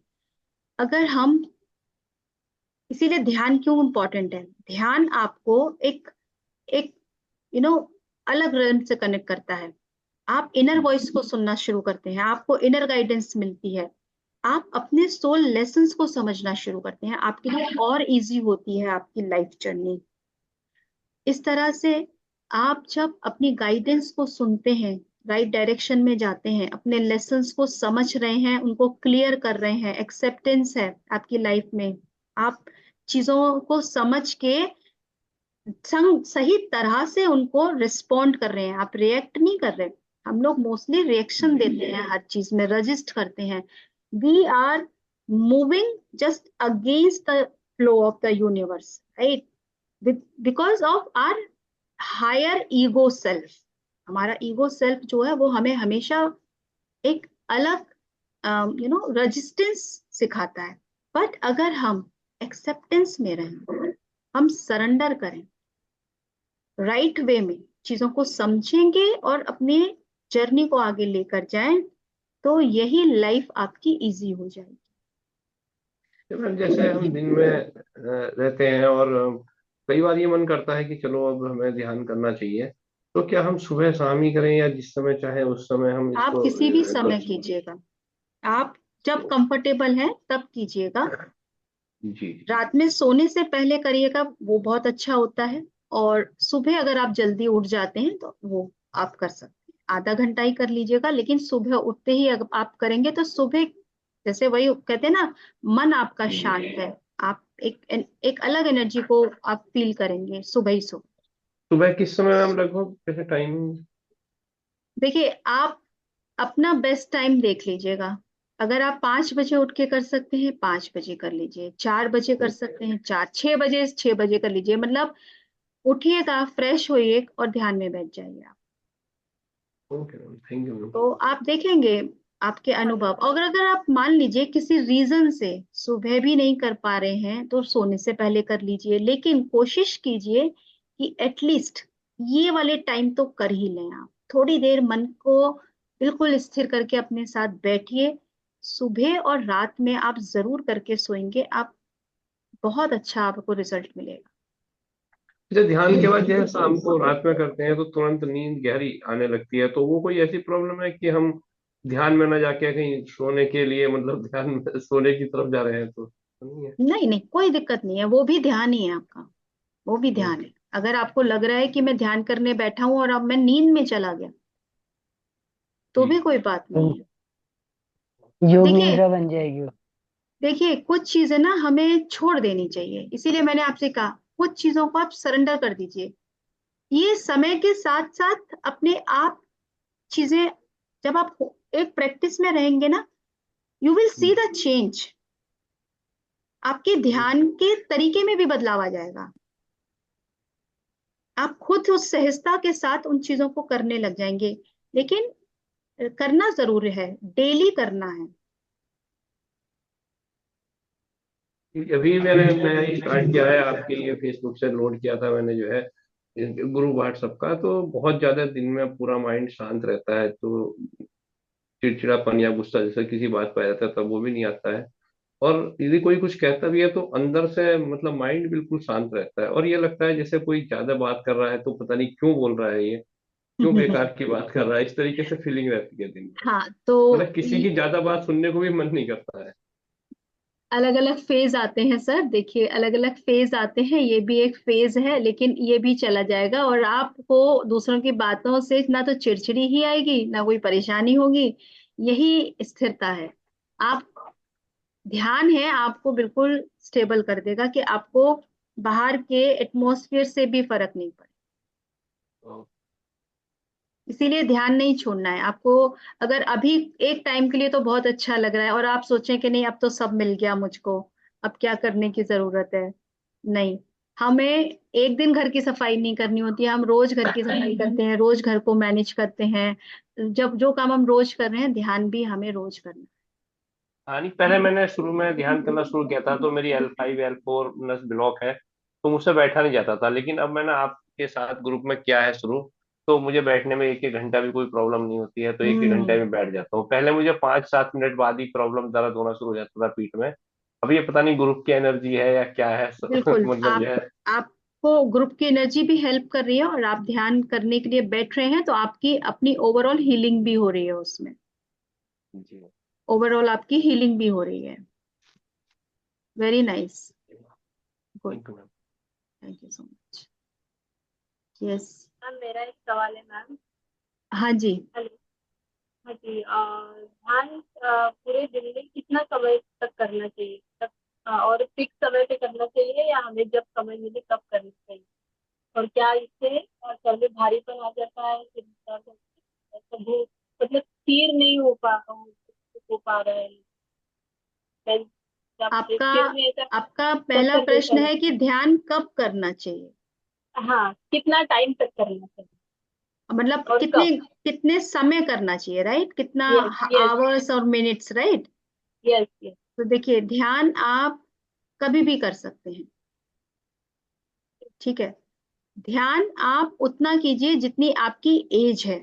अगर हम, इसीलिए ध्यान क्यों इंपॉर्टेंट है, ध्यान आपको एक एक यू नो अलग रन से कनेक्ट करता है। आप इनर वॉइस को सुनना शुरू करते हैं, आपको इनर गाइडेंस मिलती है, आप अपने सोल लेसन्स को समझना शुरू करते हैं, आपके लिए और इजी होती है आपकी लाइफ जर्नी। इस तरह से आप जब अपनी गाइडेंस को सुनते हैं, राइट डायरेक्शन में जाते हैं, अपने लेसन्स को समझ रहे हैं, उनको क्लियर कर रहे हैं, एक्सेप्टेंस है आपकी लाइफ में, आप चीजों को समझ के सही तरह से उनको रिस्पॉन्ड कर रहे हैं, आप रिएक्ट नहीं कर रहे। हम लोग मोस्टली रिएक्शन देते हैं, हर चीज में रजिस्ट करते हैं। We are moving just against the flow of the universe, right, because of our higher ego self. हमारा ईगो सेल्फ जो है वो हमें हमेशा एक अलग रेजिस्टेंस सिखाता है। बट अगर हम एक्सेप्टेंस में रहें, हम सरेंडर करें, राइट वे में चीजों को समझेंगे और अपनी जर्नी को आगे लेकर जाएं, तो यही लाइफ आपकी इजी हो जाएगी।
मैम जैसे हम दिन में रहते हैं और कई बार ये मन करता है कि चलो अब हमें ध्यान करना चाहिए, तो क्या हम सुबह शाम ही करें या जिस समय चाहे उस समय हम
आप
इसको
किसी भी समय
कर सकते
कीजिएगा, आप जब कंफर्टेबल हैं तब कीजिएगा।
हैं? जी
रात में सोने से पहले करिएगा, वो बहुत अच्छा होता है। और सुबह अगर आप जल्दी उठ जाते हैं तो वो आप कर सकते हैं, आधा घंटा ही कर लीजिएगा। लेकिन सुबह उठते ही अगर आप करेंगे तो सुबह, जैसे वही कहते हैं ना, मन आपका शांत है, आप एक अलग एनर्जी को आप फील करेंगे सुबह ही सुबह।
सुबह किस समय हम लगभग कैसे टाइम?
देखिए, आप अपना बेस्ट टाइम देख लीजिएगा। अगर आप 5 बजे उठ के कर सकते हैं, 5 बजे कर लीजिए, 4 बजे कर सकते हैं, 6 बजे 6 बजे कर लीजिए। मतलब उठिएगा, फ्रेश होइए और ध्यान में बैठ जाइए आप।
Okay ma'am, thank you ma'am.
तो आप देखेंगे आपके अनुभव। और अगर आप मान लीजिए किसी रीजन से सुबह भी नहीं कर पा रहे हैं, तो सोने से पहले कर लीजिए। लेकिन कोशिश कीजिए कि एटलीस्ट ये वाले टाइम तो कर ही लें। आप थोड़ी देर मन को बिल्कुल स्थिर करके अपने साथ बैठिए। सुबह और रात में आप जरूर करके सोएंगे, आप बहुत अच्छा आपको रिजल्ट मिलेगा।
जैसे ध्यान के बाद जैसे शाम को रात में करते हैं तो तुरंत नींद गहरी आने लगती है, तो वो कोई ऐसी प्रॉब्लम है कि हम ध्यान में ना जाके कहीं सोने के लिए मतलब ध्यान सोने की तरफ जा रहे हैं तो नहीं है?
नहीं नहीं, कोई दिक्कत नहीं है, वो भी ध्यान ही है आपका, वो भी ध्यान
ओके।
है। अगर आपको लग रहा है कि मैं ध्यान करने बैठा हूं और अब मैं नींद में चला गया, तो भी कोई बात नहीं है।
योग
देखिए,
निद्रा बन जाएगी वो।
देखिए कुछ चीजें ना हमें छोड़ देनी चाहिए, इसीलिए मैंने आपसे कहा कुछ चीजों को आप सरेंडर कर दीजिए। ये समय के साथ साथ अपने आप चीजें, जब आप एक प्रैक्टिस में रहेंगे ना, you will see the change. आपके ध्यान के तरीके में भी बदलाव आ जाएगा। आप खुद उस सहजता के साथ उन चीजों को करने लग जाएंगे। लेकिन करना जरूर है, डेली करना है।
अभी मैंने नया ही स्टार्ट किया है, आपके लिए फेसबुक से लोड किया था मैंने जो है ग्रुप व्हाट्सएप का, तो बहुत ज्यादा दिन में पूरा माइंड शांत रहता है, तो चिड़चिड़ापन या गुस्सा जैसे किसी बात पर आ जाता है तब वो भी नहीं आता है। और यदि कोई कुछ कहता भी है तो अंदर से मतलब माइंड बिल्कुल शांत रहता है, और ये लगता है जैसे कोई ज्यादा बात कर रहा है तो पता नहीं क्यों बोल रहा है ये, क्यों बेकार की बात कर रहा है, इस तरीके से फीलिंग रहती है दिन में।
हाँ, तो
मतलब किसी की ज्यादा बात सुनने को भी मन नहीं करता है।
अलग अलग फेज आते हैं सर। देखिए, अलग अलग फेज आते हैं, ये भी एक फेज है, लेकिन ये भी चला जाएगा। और आपको दूसरों की बातों से ना तो चिड़चिड़ी ही आएगी, ना कोई परेशानी होगी। यही स्थिरता है। आप, ध्यान है आपको बिल्कुल स्टेबल कर देगा कि आपको बाहर के एटमॉस्फेयर से भी फर्क नहीं पड़े।
तो
इसीलिए ध्यान नहीं छोड़ना है आपको। अगर अभी एक टाइम के लिए तो बहुत अच्छा लग रहा है और आप सोचें कि नहीं अब तो सब मिल गया मुझको, अब क्या करने की जरूरत है, नहीं। हमें एक दिन घर की सफाई नहीं करनी होती है, हम रोज घर की सफाई करते हैं, रोज घर को मैनेज करते हैं। जब जो काम हम रोज कर रहे हैं, ध्यान भी हमें रोज करना है।
हाँ नहीं, पहले मैंने शुरू में ध्यान करना शुरू किया था तो मेरी L5 L4 नस ब्लॉक है, तो मुझसे बैठा नहीं जाता था। लेकिन अब मैंने आपके साथ ग्रुप में किया है शुरू, तो मुझे बैठने में 1-1 घंटा भी कोई प्रॉब्लम नहीं होती है, तो 1-1 घंटे में बैठ जाता हूँ। पहले मुझे 5-7 मिनट बाद ही प्रॉब्लम, दर्द होना शुरू हो जाता था पीठ में। अब ये पता नहीं ग्रुप की एनर्जी है या क्या है
बिल्कुल।
मतलब
आप
यह
आपको ग्रुप की एनर्जी भी हेल्प कर रही है, और आप ध्यान करने के लिए बैठ रहे हैं तो आपकी अपनी ओवरऑल हीलिंग भी हो रही है उसमें।
जी।
ओवरऑल आपकी हीलिंग भी हो रही है। Very nice. Good.
Thank you ma'am.
Thank you so much. Yes.
Ma'am मेरा एक सवाल है मैम।
हाँ जी।
हेलो। हाँ जी, ध्यान पूरे दिन में कितना समय तक करना चाहिए तब, और फिक्स समय पे करना चाहिए या हमें जब समय मिले तब करना चाहिए? और क्या इससे सर में भारीपन आ जाता है, फिर ऐसा मतलब स्थिर नहीं हो पा रहा है? मैं जब
आपका
सिर में ऐसा
आपका पहला
चक्कर जैसा
प्रश्न है कि
लगता
ध्यान कब करना चाहिए,
है। हाँ, कितना टाइम तक करना चाहिए
मतलब
और
कितने
कब?
कितने समय करना चाहिए, राइट? कितना
यस, यस,
आवर्स और मिनट्स, राइट?
Yes, yes.
तो देखिए, ध्यान आप कभी भी कर सकते हैं, ठीक है? ध्यान आप उतना कीजिए जितनी आपकी एज है।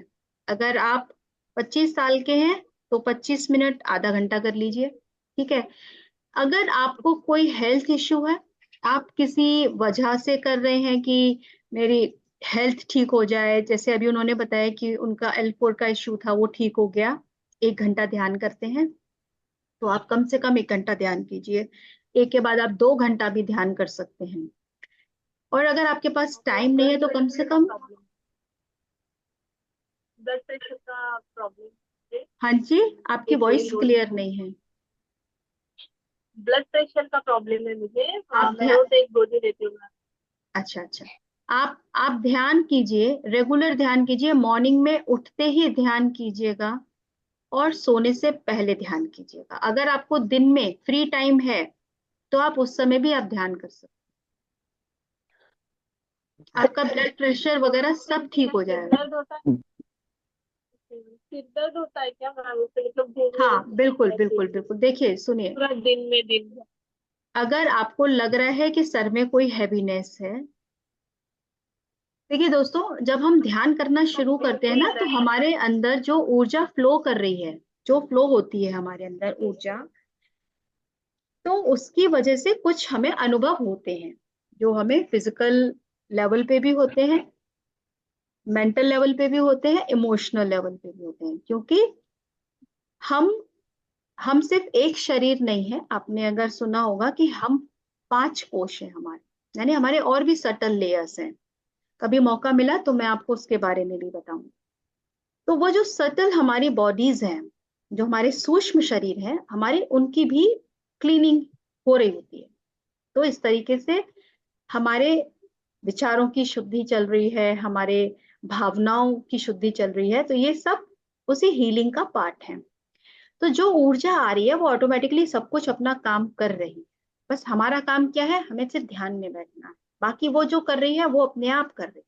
अगर आप 25 साल के हैं तो 25 मिनट, आधा घंटा कर लीजिए, ठीक है? अगर आपको कोई हेल्थ इश्यू है, आप किसी वजह से कर रहे हैं कि मेरी हेल्थ ठीक हो जाए, जैसे अभी उन्होंने बताया कि उनका L4 का इश्यू था, वो ठीक हो गया, 1 घंटा ध्यान करते हैं, तो आप कम से कम 1 घंटा ध्यान कीजिए। एक के बाद आप 2 घंटा भी ध्यान कर सकते हैं। और अगर आपके पास टाइम नहीं है तो कम से कम,
ब्लड प्रेशर का प्रॉब्लम है।
हाँ जी, आपकी
एक
वॉइस
गोली रोज
क्लियर नहीं है।
ब्लड प्रेशर का प्रॉब्लम है मुझे।
आप
मैं रोज एक गोली लेती हूँ।
अच्छा अच्छा। आप ध्यान कीजिए, रेगुलर ध्यान कीजिए, मॉर्निंग में उठते ही ध्यान कीजिएगा, और सोने से पहले ध्यान कीजिएगा। अगर आपको दिन में फ्री टाइम है तो आप उस समय भी आप ध्यान कर सकते हैं। आपका ब्लड प्रेशर वगैरह सब ठीक हो
सिर
जाएगा।
दर्द होता है? सिर दर्द होता है क्या मैम उससे? मतलब
हाँ, बिल्कुल बिल्कुल
ऐसे
बिल्कुल। देखिए सुनिए,
पूरा दिन भर?
अगर आपको लग रहा है कि सर में कोई हैवीनेस है, देखिए दोस्तों, जब हम ध्यान करना शुरू करते हैं ना, तो हमारे अंदर जो ऊर्जा फ्लो कर रही है, जो फ्लो होती है हमारे अंदर ऊर्जा, तो उसकी वजह से कुछ हमें अनुभव होते हैं, जो हमें फिजिकल लेवल पे भी होते हैं, मेंटल लेवल पे भी होते हैं, इमोशनल लेवल पे भी होते हैं। क्योंकि हम हम सिर्फ एक शरीर नहीं है। आपने अगर सुना होगा कि हम 5 कोश हैं हमारे, यानी हमारे और भी सटल लेयर्स हैं। कभी मौका मिला तो मैं आपको उसके बारे में भी बताऊंगी। तो वो जो सटल हमारी बॉडीज हैं, जो हमारे सूक्ष्म शरीर हैं हमारे, उनकी भी क्लीनिंग हो रही होती है। तो इस तरीके से हमारे विचारों की शुद्धि चल रही है, हमारे भावनाओं की शुद्धि चल रही है, तो ये सब उसी हीलिंग का पार्ट है। तो जो ऊर्जा आ रही है वो ऑटोमेटिकली सब कुछ अपना काम कर रही है। बस हमारा काम क्या है, हमें सिर्फ ध्यान में बैठना है। बाकी वो जो कर रही है वो अपने आप कर रही है।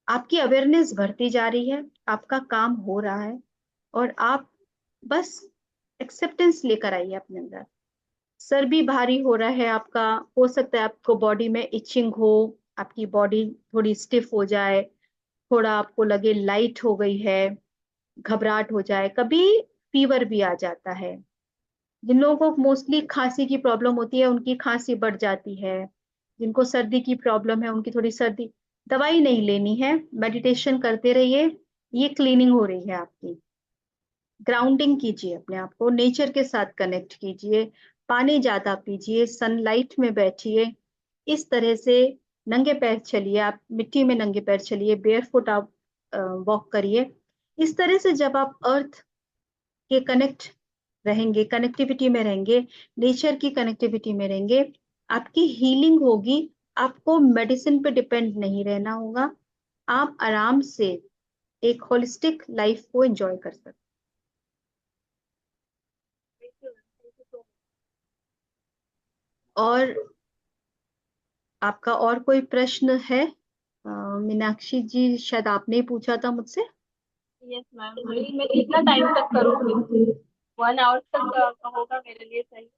आपकी अवेयरनेस बढ़ती जा रही है, आपका काम हो रहा है, और आप बस एक्सेप्टेंस लेकर आइए अपने अंदर। सर भी भारी हो रहा है आपका, हो सकता है आपको बॉडी में इचिंग हो, आपकी बॉडी थोड़ी स्टिफ हो जाए, थोड़ा आपको लगे लाइट हो गई है, घबराहट हो जाए, कभी फीवर भी आ जाता है। जिन लोगों को मोस्टली खांसी की प्रॉब्लम होती है उनकी खांसी बढ़ जाती है, जिनको सर्दी की प्रॉब्लम है उनकी थोड़ी सर्दी। दवाई नहीं लेनी है, मेडिटेशन करते रहिए, ये क्लीनिंग हो रही है आपकी। ग्राउंडिंग कीजिए अपने आप को, नेचर के साथ कनेक्ट कीजिए, पानी ज्यादा पीजिए, सनलाइट में बैठिए। इस तरह से नंगे पैर चलिए, आप मिट्टी में नंगे पैर चलिए, बेयरफुट आप वॉक करिए। इस तरह से जब आप अर्थ के कनेक्ट रहेंगे, कनेक्टिविटी में रहेंगे, नेचर की कनेक्टिविटी में रहेंगे, आपकी हीलिंग होगी। आपको मेडिसिन पे डिपेंड नहीं रहना होगा। आप आराम से एक होलिस्टिक लाइफ को एंजॉय कर सकते हैं।
Thank you, thank you so much.
और आपका और कोई प्रश्न है? मीनाक्षी जी, शायद आपने ही पूछा था मुझसे।
यस मैम, वही मैं कितना टाइम तक करूँगी? 1 आवर तक होगा मेरे लिए सही?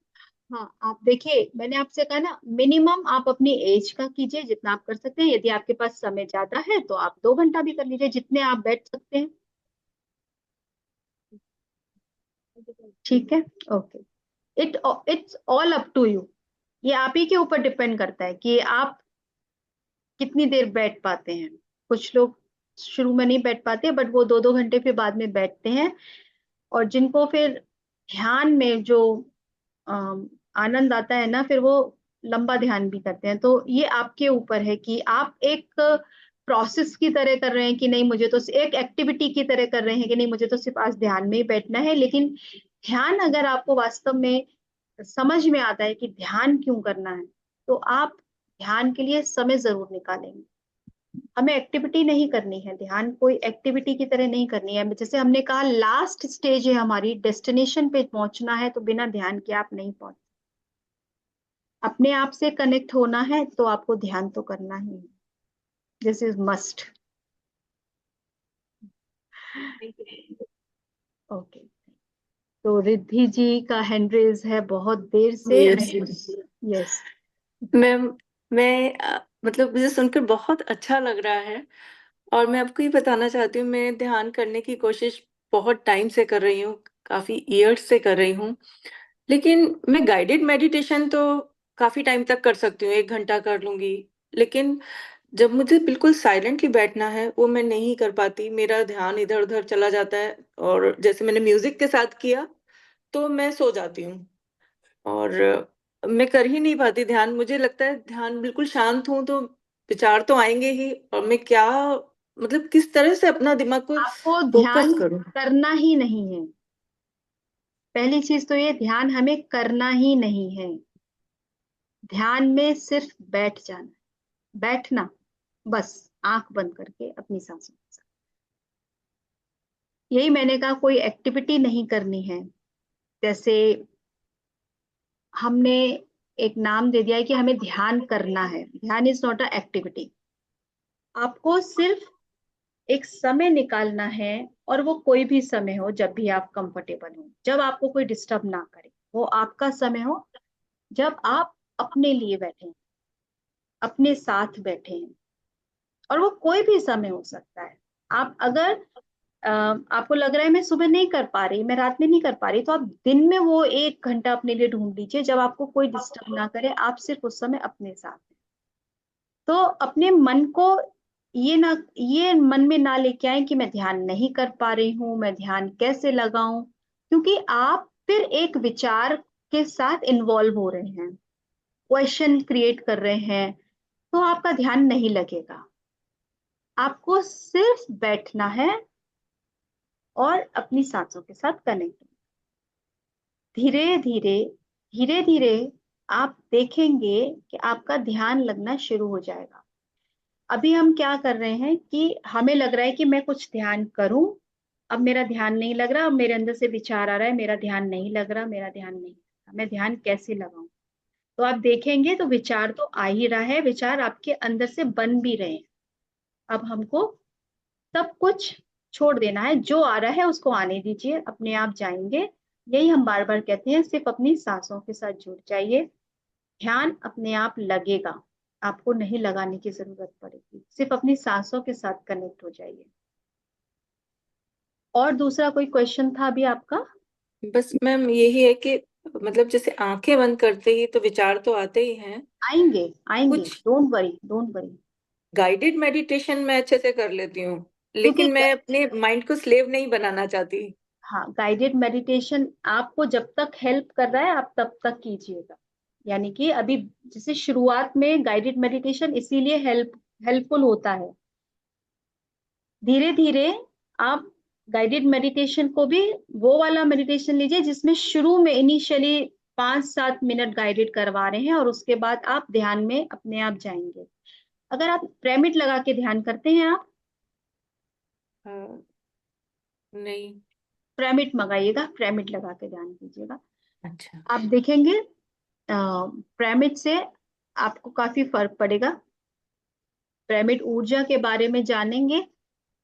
हाँ, आप देखिए, मैंने आपसे कहा ना, मिनिमम आप अपनी एज का कीजिए जितना आप कर सकते हैं। यदि आपके पास समय ज्यादा है तो आप 2 घंटा भी कर लीजिए, जितने आप बैठ सकते हैं। ठीक है, okay. It's all up to you. ये आप ही के ऊपर डिपेंड करता है कि आप कितनी देर बैठ पाते हैं। कुछ लोग शुरू में नहीं बैठ पाते, बट वो 2-2 घंटे फिर बाद में बैठते हैं। और जिनको फिर ध्यान में जो आनंद आता है ना, फिर वो लंबा ध्यान भी करते हैं। तो ये आपके ऊपर है कि आप एक प्रोसेस की तरह कर रहे हैं कि नहीं, मुझे तो एक एक्टिविटी की तरह कर रहे हैं कि नहीं, मुझे तो सिर्फ आज ध्यान में ही बैठना है। लेकिन ध्यान अगर आपको वास्तव में समझ में आता है कि ध्यान क्यों करना है, तो आप ध्यान के लिए समय जरूर निकालेंगे। हमें एक्टिविटी नहीं करनी है, ध्यान कोई एक्टिविटी की तरह नहीं करनी है। जैसे हमने कहा, लास्ट स्टेज है हमारी, डेस्टिनेशन पे पहुंचना है, तो बिना ध्यान के आप नहीं पहुंच। अपने आप से कनेक्ट होना है तो आपको ध्यान तो करना ही है। This is must.
Thank you.
Okay, तो रिद्धि जी का हैंड रेज है बहुत देर से।
Yes
yes.
मैम, मैं मतलब मुझे सुनकर बहुत अच्छा लग रहा है और मैं आपको ये बताना चाहती हूँ, मैं ध्यान करने की कोशिश बहुत टाइम से कर रही हूँ, काफ़ी ईयर्स से कर रही हूँ। लेकिन मैं गाइडेड मेडिटेशन तो काफ़ी टाइम तक कर सकती हूँ, 1 घंटा कर लूँगी। लेकिन जब मुझे बिल्कुल साइलेंटली बैठना है, वो मैं नहीं कर पाती। मेरा ध्यान इधर-उधर चला जाता है और जैसे मैंने म्यूज़िक के साथ किया, तो मैं सो जाती हूँ। और मैं कर ही नहीं पाती ध्यान। मुझे लगता है ध्यान बिल्कुल शांत हूँ तो विचार तो आएँगे ही और मैं क्या मतलब किस तरह से अपना दिमाग को
आपको
फ़ोकस
ध्यान
करूँ?
करना ही नहीं है। पहली चीज तो ये, ध्यान हमें करना ही नहीं है। ध्यान में सिर्फ बैठ जाना, बैठना, बस आंख बंद करके अपनी सांसों के साथ। यही मैंने कहा, कोई एक्टिविटी नहीं करनी है। जैसे हमने एक नाम दे दिया है कि हमें ध्यान करना है। ध्यान इज नॉट अ एक्टिविटी। आपको सिर्फ एक समय निकालना है, और वो कोई भी समय हो, जब भी आप कंफर्टेबल हो, जब आपको कोई डिस्टर्ब ना करे। वो आपका समय हो जब आप अपने लिए बैठे हैं, अपने साथ बैठे हैं। और वो कोई भी समय हो सकता है। आप अगर आपको लग रहा है मैं सुबह नहीं कर पा रही, मैं रात में नहीं कर पा रही, तो आप दिन में वो 1 घंटा अपने लिए ढूंढ लीजिए जब आपको कोई डिस्टर्ब ना करे, आप सिर्फ उस समय अपने साथ हैं। तो अपने मन को ये मन में ना लेके आए कि मैं ध्यान नहीं कर पा रही हूँ, मैं ध्यान कैसे लगाऊं, क्योंकि आप फिर एक विचार के साथ इन्वॉल्व हो रहे हैं, क्वेश्चन क्रिएट कर रहे हैं, तो आपका ध्यान नहीं लगेगा। आपको सिर्फ बैठना है और अपनी सांसों के साथ कनेक्ट। धीरे धीरे, धीरे धीरे आप देखेंगे कि आपका ध्यान लगना शुरू हो जाएगा। अभी हम क्या कर रहे हैं कि हमें लग रहा है कि मैं कुछ ध्यान करूं, अब मेरा ध्यान नहीं लग रहा, अब मेरे अंदर से विचार आ रहा है, मेरा ध्यान नहीं लग रहा, मेरा ध्यान नहीं लग रहा, मैं ध्यान कैसे लगाऊं? तो आप देखेंगे तो विचार तो आ ही रहा है, विचार आपके अंदर से बन भी रहे हैं। अब हमको सब कुछ छोड़ देना है, जो आ रहा है उसको आने दीजिए, अपने आप जाएंगे। यही हम बार बार कहते हैं, सिर्फ अपनी सांसों के साथ जुड़ जाइए, ध्यान अपने आप लगेगा, आपको नहीं लगाने की जरूरत पड़ेगी, सिर्फ अपनी सांसों के साथ कनेक्ट हो जाइए। और दूसरा कोई क्वेश्चन था अभी आपका?
बस मैम यही है कि मतलब जैसे आँखें बंद करते ही तो विचार तो आते ही हैं।
आएंगे आएंगे,
कुछ
don't worry don't worry.
Guided meditation मैं अच्छे से कर लेती हूँ,
क्योंकि
लेकिन मैं अपने माइंड को स्लेव नहीं बनाना चाहती।
हाँ, गाइडेड मेडिटेशन आपको जब तक हेल्प कर रहा है आप तब तक कीजिएगा। यानी कि अभी जैसे शुरुआत में गाइडेड मेडिटेशन इसीलिए हेल्पफुल होता है। धीरे धीरे आप गाइडेड मेडिटेशन को भी, वो वाला मेडिटेशन लीजिए जिसमें शुरू में इनिशियली 5-7 मिनट गाइडेड करवा रहे हैं, और उसके बाद आप ध्यान में अपने आप जाएंगे। अगर आप पिरामिड लगा के ध्यान करते हैं, आप
नहीं।
पिरामिड मंगाइएगा, पिरामिड लगा के ध्यान कीजिएगा।
अच्छा।
आप देखेंगे पिरामिड से आपको काफी फर्क पड़ेगा। पिरामिड ऊर्जा के बारे में जानेंगे।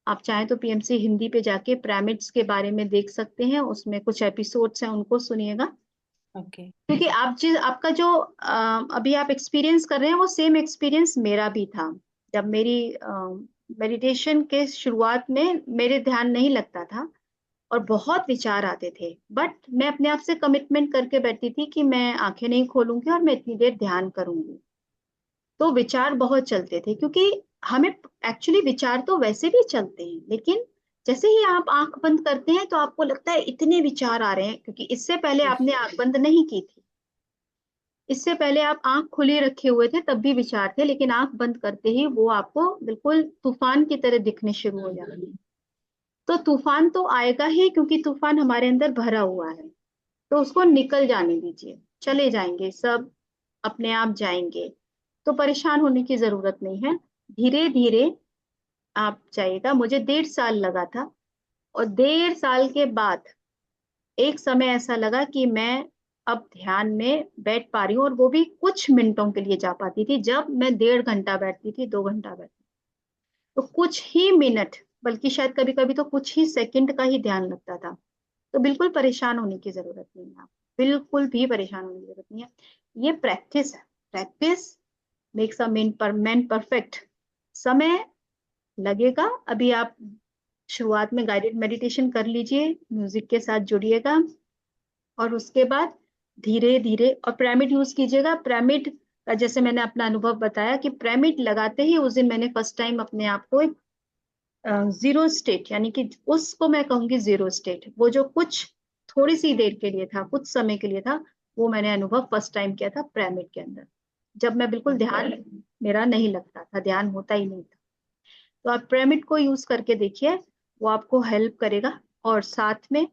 आप चाहें तो पीएमसी हिंदी पे जाके पिरामिड्स के बारे में देख सकते हैं, उसमें कुछ एपिसोड्स हैं, उनको सुनिएगा।
ओके।
क्योंकि आपका जो अभी आप एक्सपीरियंस कर रहे हैं वो सेम एक्सपीरियंस मेरा भी था। जब मेरी मेडिटेशन के शुरुआत में मेरे ध्यान नहीं लगता था और बहुत विचार आते थे, बट मैं अपने आप से कमिटमेंट करके बैठती थी कि मैं आंखें नहीं खोलूंगी और मैं इतनी देर ध्यान करूंगी। तो विचार बहुत चलते थे, क्योंकि हमें एक्चुअली विचार तो वैसे भी चलते हैं, लेकिन जैसे ही आप आंख बंद करते हैं तो आपको लगता है इतने विचार आ रहे हैं, क्योंकि इससे पहले आपने आंख बंद नहीं की थी। इससे पहले आप आंख खुली रखे हुए थे, तब भी विचार थे, लेकिन आंख बंद करते ही वो आपको बिल्कुल तूफान की तरह दिखने शुरू हो जाते हैं। तो तूफान तो आएगा ही, क्योंकि तूफान हमारे अंदर भरा हुआ है, तो उसको निकल जाने दीजिए, चले जाएंगे सब, अपने आप जाएंगे। तो परेशान होने की जरूरत नहीं है, धीरे धीरे आप जाइएगा। मुझे 1.5 साल लगा था, और 1.5 साल के बाद एक समय ऐसा लगा कि मैं अब ध्यान में बैठ पा रही हूँ, और वो भी कुछ मिनटों के लिए जा पाती थी। जब मैं 1.5 घंटा बैठती थी, 2 घंटा बैठती, तो कुछ ही मिनट, बल्कि शायद कभी कभी तो कुछ ही सेकंड का ही ध्यान लगता था। तो बिल्कुल परेशान होने की जरूरत नहीं है, आप बिल्कुल भी परेशान होने की जरूरत नहीं है। ये प्रैक्टिस है, practice makes a man perfect. समय लगेगा। अभी आप शुरुआत में गाइडेड मेडिटेशन कर लीजिए, म्यूजिक के साथ जुड़िएगा, और उसके बाद धीरे धीरे, और पिरामिड यूज कीजिएगा। पिरामिड का जैसे मैंने अपना अनुभव बताया कि पिरामिड लगाते ही उस दिन मैंने फर्स्ट टाइम अपने आप को एक जीरो स्टेट, यानी कि उसको मैं कहूंगी जीरो स्टेट, वो जो कुछ थोड़ी सी देर के लिए था, कुछ समय के लिए था, वो मैंने अनुभव फर्स्ट टाइम किया था पिरामिड के अंदर, जब मैं बिल्कुल ध्यान मेरा नहीं लगता था, ध्यान होता ही नहीं था। तो आप पिरामिड को यूज करके देखिए, वो आपको हेल्प करेगा। और साथ में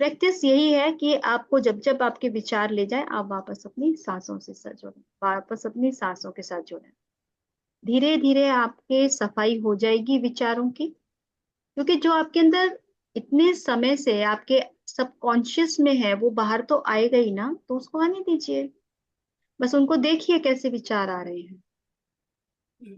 प्रैक्टिस यही है कि आपको जब जब आपके विचार ले जाए, आप वापस अपनी सांसों से साथ जुड़ें, वापस अपनी सांसों के साथ जुड़ें। धीरे धीरे आपके सफाई हो जाएगी विचारों की, क्योंकि जो आपके अंदर इतने समय से आपके सबकॉन्शियस में है, वो बाहर तो आएगा ही ना, तो उसको आने दीजिए। बस उनको देखिए कैसे विचार आ रहे हैं।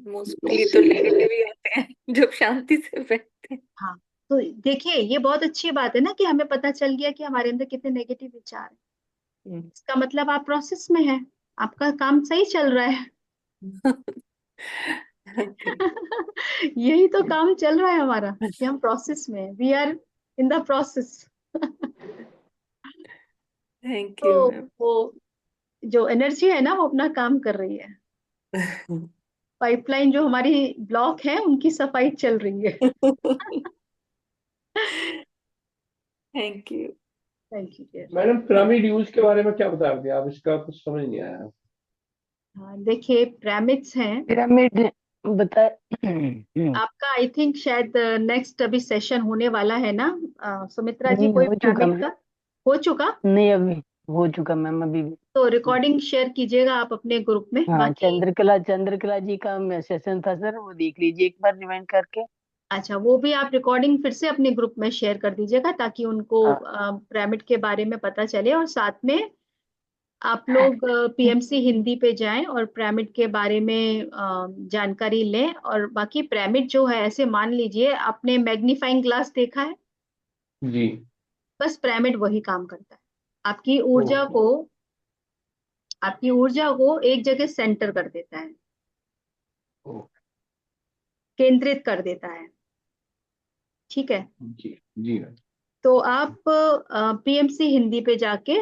मोस्टली तो नेगेटिव ही आते हैं जब शांति से बैठते हैं।
हाँ, तो देखिए ये बहुत अच्छी बात है ना कि हमें पता चल गया कि हमारे अंदर कितने नेगेटिव विचार हैं। इसका मतलब आप प्रोसेस में है, आपका काम सही चल रहा है। यही तो काम चल रहा है हमारा, कि हम प्रोसेस में, we are in the process.
Thank you
तो
मैम।
वो जो एनर्जी है ना, वो अपना काम कर रही है। पाइपलाइन जो हमारी ब्लॉक है, उनकी सफाई चल रही है।
Thank you.
Thank you dear.
Madam pyramid use के बारे में क्या बता रहे थे आप? इसका कुछ समझ नहीं आया।
हाँ, देखिए पिरामिड्स हैं
पिरामिड बता
आपका, आई थिंक शायद नेक्स्ट अभी सेशन होने वाला है ना, सुमित्रा जी,
नहीं
कोई
हो चुका
पिरामिड
मैम,
का हो चुका?
नहीं अभी हो चुका मैम अभी भी।
तो रिकॉर्डिंग शेयर कीजिएगा आप अपने ग्रुप में।
हाँ
बाकी
चंद्रकला जी का सेशन था सर, वो देख लीजिए एक बार रिवाइंड करके।
अच्छा, वो भी आप रिकॉर्डिंग फिर से अपने ग्रुप में शेयर कर दीजिएगा, ताकि उनको
हाँ
पिरामिड के बारे में पता चले। और साथ में आप लोग पीएमसी हिंदी पे जाएं और पिरामिड के बारे में जानकारी लें। और बाकी पिरामिड जो है, ऐसे मान लीजिए आपने मैग्नीफाइंग ग्लास देखा है,
जी।
बस पिरामिड वही काम करता है। आपकी ऊर्जा
ओके।
को आपकी ऊर्जा को एक जगह सेंटर कर देता है,
ओके।
केंद्रित कर देता है। ठीक है,
जी। जी मैम।
तो आप पीएमसी हिंदी पे जाके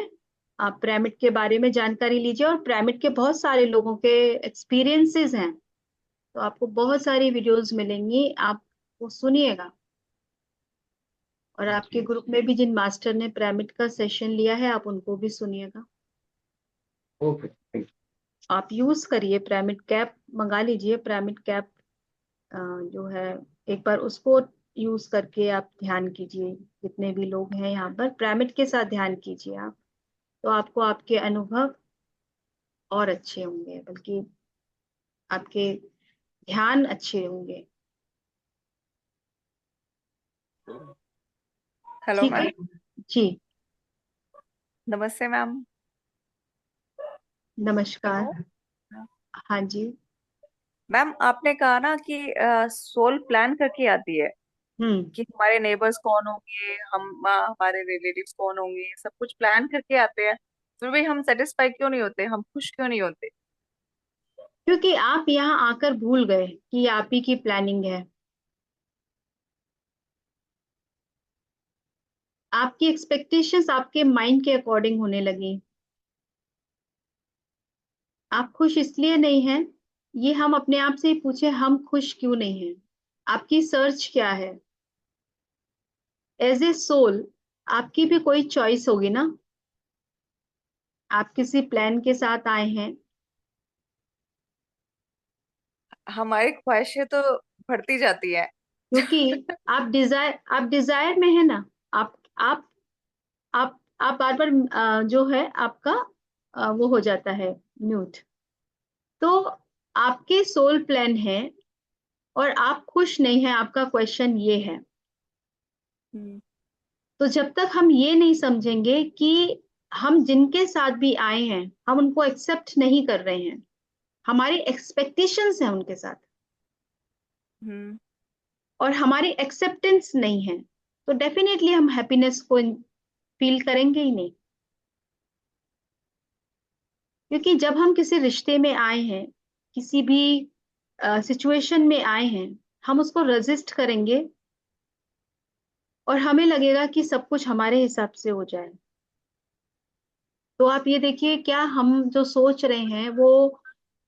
आप पिरामिड के बारे में जानकारी लीजिए, और पिरामिड के बहुत सारे लोगों के एक्सपीरियंसेस हैं, तो आपको बहुत सारी वीडियोस मिलेंगी, आप वो सुनिएगा। और आपके
जी।
ग्रुप में भी जिन मास्टर ने पिरामिड का सेशन लिया है, आप उनको भी सुनिएगा।
ओके, थैंक
आप यूज करिए, पिरामिड कैप मंगा लीजिए, पिरामिड कैप जो है, एक बार उसको यूज करके आप ध्यान कीजिए। जितने भी लोग हैं यहाँ पर, पिरामिड के साथ ध्यान कीजिए आप, तो आपको आपके अनुभव और अच्छे होंगे, बल्कि आपके ध्यान अच्छे होंगे।
हेलो
ठीक
मैम।
है जी,
नमस्ते मैम।
नमस्कार।
हेलो।
हाँ जी।
मैम आपने कहा ना कि सोल प्लान करके आती है कि हमारे नेबर्स कौन होंगे, हमारे रिलेटिव्स कौन होंगे, ये सब कुछ प्लान करके आते हैं, फिर भी हम सेटिस्फाई क्यों नहीं होते, हम खुश क्यों नहीं होते?
क्योंकि आप यहाँ आकर भूल गए कि आप ही की प्लानिंग है। आपकी एक्सपेक्टेशंस आपके माइंड के अकॉर्डिंग होने लगी। आप खुश इसलिए नहीं हैं, ये हम अपने आप से ही पूछे, हम खुश क्यों नहीं हैं? आपकी सर्च क्या है? एज ए सोल आपकी भी कोई चॉइस होगी ना। आप किसी प्लान के साथ आए हैं।
हमारी ख्वाहिशें तो बढ़ती जाती है।
क्योंकि आप डिजायर में है ना। आप आप बार बार जो है आपका वो हो जाता है म्यूट। तो आपके सोल प्लान है और आप खुश नहीं हैं, आपका क्वेश्चन ये है। तो जब तक हम ये नहीं समझेंगे कि हम जिनके साथ भी आए हैं हम उनको एक्सेप्ट नहीं कर रहे हैं, हमारी एक्सपेक्टेशंस हैं उनके साथ और हमारी एक्सेप्टेंस नहीं है, तो डेफिनेटली हम हैप्पीनेस को फील करेंगे ही नहीं। क्योंकि जब हम किसी रिश्ते में आए हैं, किसी भी सिचुएशन में आए हैं, हम उसको रेजिस्ट करेंगे और हमें लगेगा कि सब कुछ हमारे हिसाब से हो जाए। तो आप ये देखिए, क्या हम जो सोच रहे हैं वो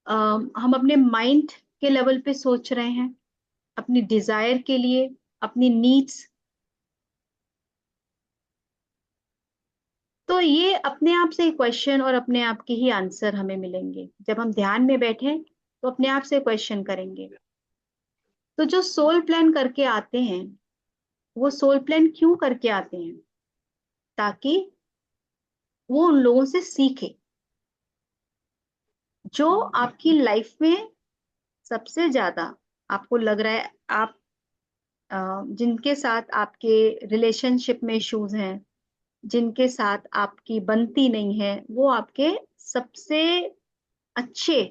हम अपने माइंड के लेवल पे सोच रहे हैं, अपनी डिजायर के लिए, अपनी नीड्स। तो ये अपने आप से क्वेश्चन और अपने आप के ही आंसर हमें मिलेंगे। जब हम ध्यान में बैठे तो अपने आप से क्वेश्चन करेंगे। तो जो सोल प्लान करके आते हैं, वो सोल प्लान क्यों करके आते हैं? ताकि वो उन लोगों से सीखे जो आपकी लाइफ में सबसे ज्यादा आपको लग रहा है, आप जिनके साथ आपके रिलेशनशिप में इश्यूज हैं, जिनके साथ आपकी बनती नहीं है, वो आपके सबसे अच्छे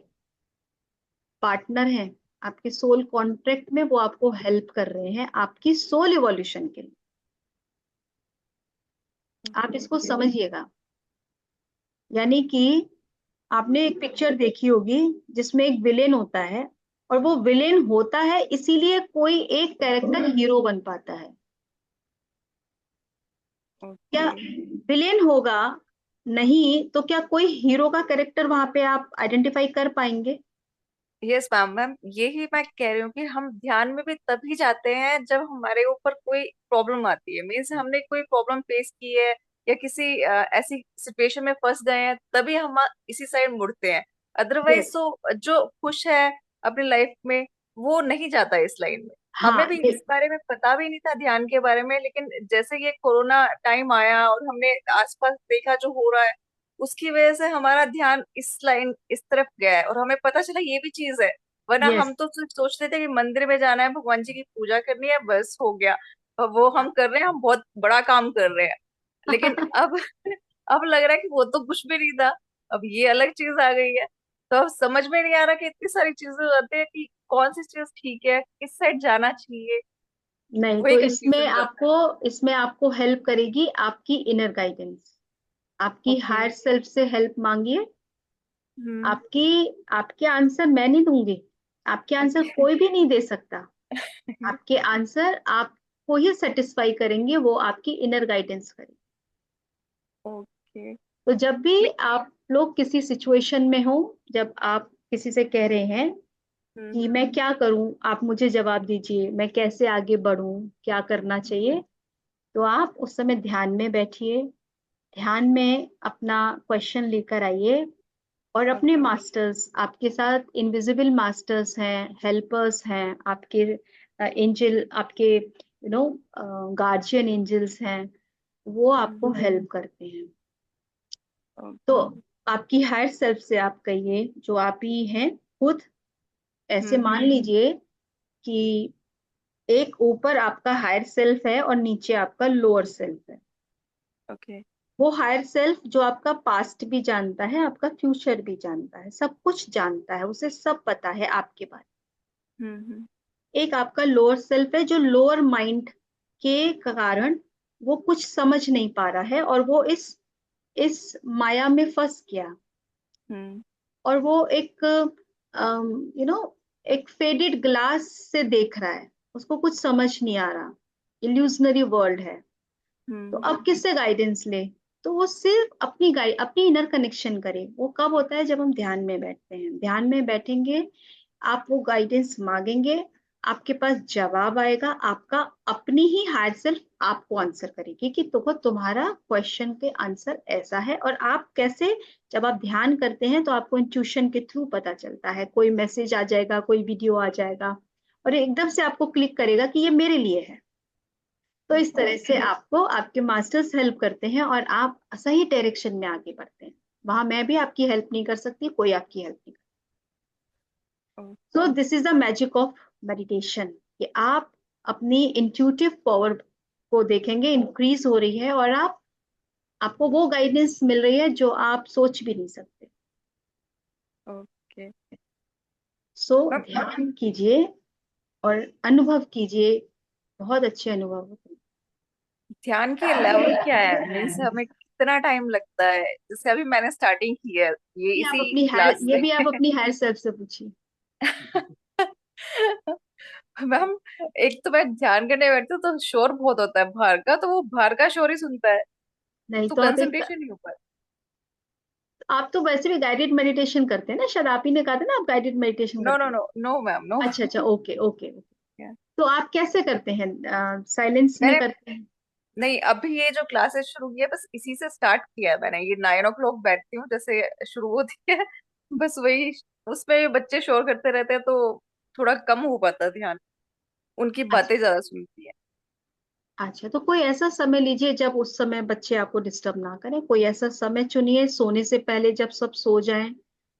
पार्टनर हैं। आपके सोल कॉन्ट्रैक्ट में वो आपको हेल्प कर रहे हैं आपकी सोल इवोल्यूशन के लिए। आप इसको समझिएगा। यानी कि आपने एक पिक्चर देखी होगी जिसमें एक विलेन होता है, और वो विलेन होता है इसीलिए कोई एक कैरेक्टर हीरो बन पाता है। क्या विलेन होगा नहीं तो क्या कोई हीरो का कैरेक्टर वहां पे आप आइडेंटिफाई कर पाएंगे?
यस मैम, यही मैं कह रही हूँ कि हम ध्यान में भी तभी जाते हैं जब हमारे ऊपर कोई प्रॉब्लम आती है, मीन्स हमने कोई प्रॉब्लम फेस की है या किसी ऐसी सिचुएशन में फंस गए हैं, तभी हम इसी साइड मुड़ते हैं। अदरवाइज तो जो खुश है अपनी लाइफ में वो नहीं जाता इस लाइन में। हमें
हाँ,
भी इस बारे में पता भी नहीं था ध्यान के बारे में, लेकिन जैसे ये कोरोना टाइम आया और हमने आसपास देखा जो हो रहा है, उसकी वजह से हमारा ध्यान इस तरफ गया है और हमें पता चला ये भी चीज है। वरना
यस,
हम तो सिर्फ सोचते थे कि मंदिर में जाना है, भगवान जी की पूजा करनी है, बस हो गया। और वो हम कर रहे हैं, हम बहुत बड़ा काम कर रहे हैं। लेकिन अब अब लग रहा है कि वो तो कुछ भी नहीं था, अब ये अलग चीज आ गई है। तो अब समझ में नहीं आ रहा कि इतनी सारी चीजें हो जाती है कि कौन सी चीज ठीक है, किस साइड जाना चाहिए,
नहीं
वही
तो
कंफ्यूजन रहता
इसमें आपको हेल्प करेगी आपकी इनर गाइडेंस।
है।
आपकी
ओके।
हायर सेल्फ से हेल्प मांगिए।
हम्म।
आपकी आपके आंसर मैं नहीं दूंगी, आपके आंसर कोई भी नहीं दे सकता। आपके आंसर आपको ही सेटिस्फाई करेंगे, वो आपकी इनर गाइडेंस करेगी।
ओके।
तो जब भी आप लोग किसी सिचुएशन में हो, जब आप किसी से कह रहे हैं कि मैं क्या करूं, आप मुझे जवाब दीजिए, मैं कैसे आगे बढ़ूं, क्या करना चाहिए, तो आप उस समय ध्यान में बैठिए। ध्यान में अपना क्वेश्चन लेकर आइए और अपने मास्टर्स, आपके साथ इनविजिबल मास्टर्स हैं, हेल्पर्स हैं, आपके एंजल, आपके गार्जियन एंजल्स हैं, वो आपको हेल्प करते हैं। तो आपकी हायर सेल्फ से आप कहिए, जो आप ही हैं खुद, ऐसे मान लीजिए कि एक ऊपर आपका हायर सेल्फ है और नीचे आपका लोअर सेल्फ है।
ओके।
वो हायर सेल्फ जो आपका पास्ट भी जानता है, आपका फ्यूचर भी जानता है, सब कुछ जानता है, उसे सब पता है आपके बारे
हम्म
में। एक आपका लोअर सेल्फ है जो लोअर माइंड के कारण वो कुछ समझ नहीं पा रहा है, और वो इस माया में फंस गया,
हम्म
और वो एक एक फेडेड ग्लास से देख रहा है, उसको कुछ समझ नहीं आ रहा, इल्यूजनरी वर्ल्ड है। तो अब किससे गाइडेंस ले? तो वो सिर्फ अपनी इनर कनेक्शन करे। वो कब होता है? जब हम ध्यान में बैठते हैं। ध्यान में बैठेंगे, आप वो गाइडेंस मांगेंगे, आपके पास जवाब आएगा, आपका अपनी ही हायर सेल्फ आपको आंसर करेगी कि तुम्हारा क्वेश्चन के आंसर ऐसा है। और आप कैसे, जब आप ध्यान करते हैं तो आपको इंट्यूशन के थ्रू पता चलता है, कोई मैसेज आ जाएगा, कोई वीडियो आ जाएगा, और एकदम से आपको क्लिक करेगा कि ये मेरे लिए है। तो इस तरह से आपको आपके मास्टर्स हेल्प करते हैं और आप सही डायरेक्शन में आगे बढ़ते हैं। वहां मैं भी आपकी हेल्प नहीं कर सकती, कोई आपकी हेल्प नहीं कर। So this is the magic of meditation, कि आप अपनी इंट्यूटिव पावर को देखेंगे इंक्रीज हो रही है, और आपको वो गाइडेंस मिल रही है जो आप सोच भी नहीं सकते।
ओके
सो ध्यान कीजिए और अनुभव कीजिए, बहुत अच्छे अनुभव होते हैं।
ध्यान की लेवल क्या है? मीन्स हमें कितना टाइम लगता है? जैसे अभी मैंने स्टार्टिंग की है ये इसी क्लास
ये
से।
भी आप अपनी हायर सेल्फ से पूछिए।
मैम, एक तो मैं ध्यान करने बैठती हूँ तो शोर बहुत होता है बाहर का, तो वो बाहर का शोर ही सुनता है,
नहीं
तो
तो
कंसंट्रेशन नहीं हो पाता।
आप तो वैसे भी गाइडेड मेडिटेशन करते हैं ना, शायद आप ही ने कहा था ना आप गाइडेड मेडिटेशन
नो
करते
नो
हैं।
No no ma'am, no.
अच्छा अच्छा, ओके ओके ओके। तो आप कैसे करते हैं? साइलेंस में
मैंने
करते हैं?
नहीं, अभी ये जो क्लासेस शुरू की है बस इसी से स्टार्ट किया है मैंने। ये 9 o'clock बैठती हूँ जैसे शुरू होती है, बस वही। उसमें ये बच्चे शोर करते रहते हैं तो थोड़ा कम हो पाता ध्यान, उनकी
अच्छा
बातें ज्यादा सुनती है।
अच्छा, तो कोई ऐसा समय लीजिए जब उस समय बच्चे आपको डिस्टर्ब ना करें। कोई ऐसा समय चुनिए सोने से पहले, जब सब सो जाएं,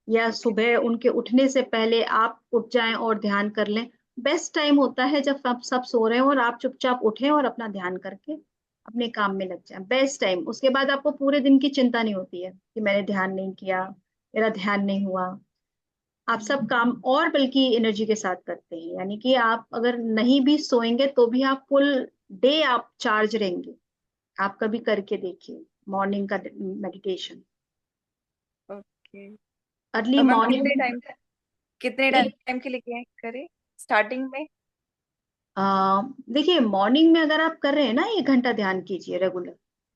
या
ओके।
सुबह उनके उठने से पहले आप उठ जाएं और ध्यान कर लें। बेस्ट टाइम होता है जब आप सब सो रहे हैं और आप चुपचाप उठें और अपना ध्यान करके अपने काम में लग जाएं। Best time. उसके बाद आपको पूरे दिन की चिंता नहीं होती है कि मैंने ध्यान नहीं किया, मेरा ध्यान नहीं हुआ। आप सब काम और बल्कि एनर्जी के साथ करते हैं, यानी कि आप अगर नहीं भी सोएंगे तो भी आप फुल डे आप चार्ज रहेंगे। आप कभी करके देखिए मॉर्निंग का मेडिटेशन,
ओके।
अर्ली
और मैम
मॉर्निंग।
कितने टाइम के लिए करें स्टार्टिंग में?
देखिए मॉर्निंग में अगर आप कर रहे हैं ना, 1 घंटा ध्यान कीजिए रेगुलर।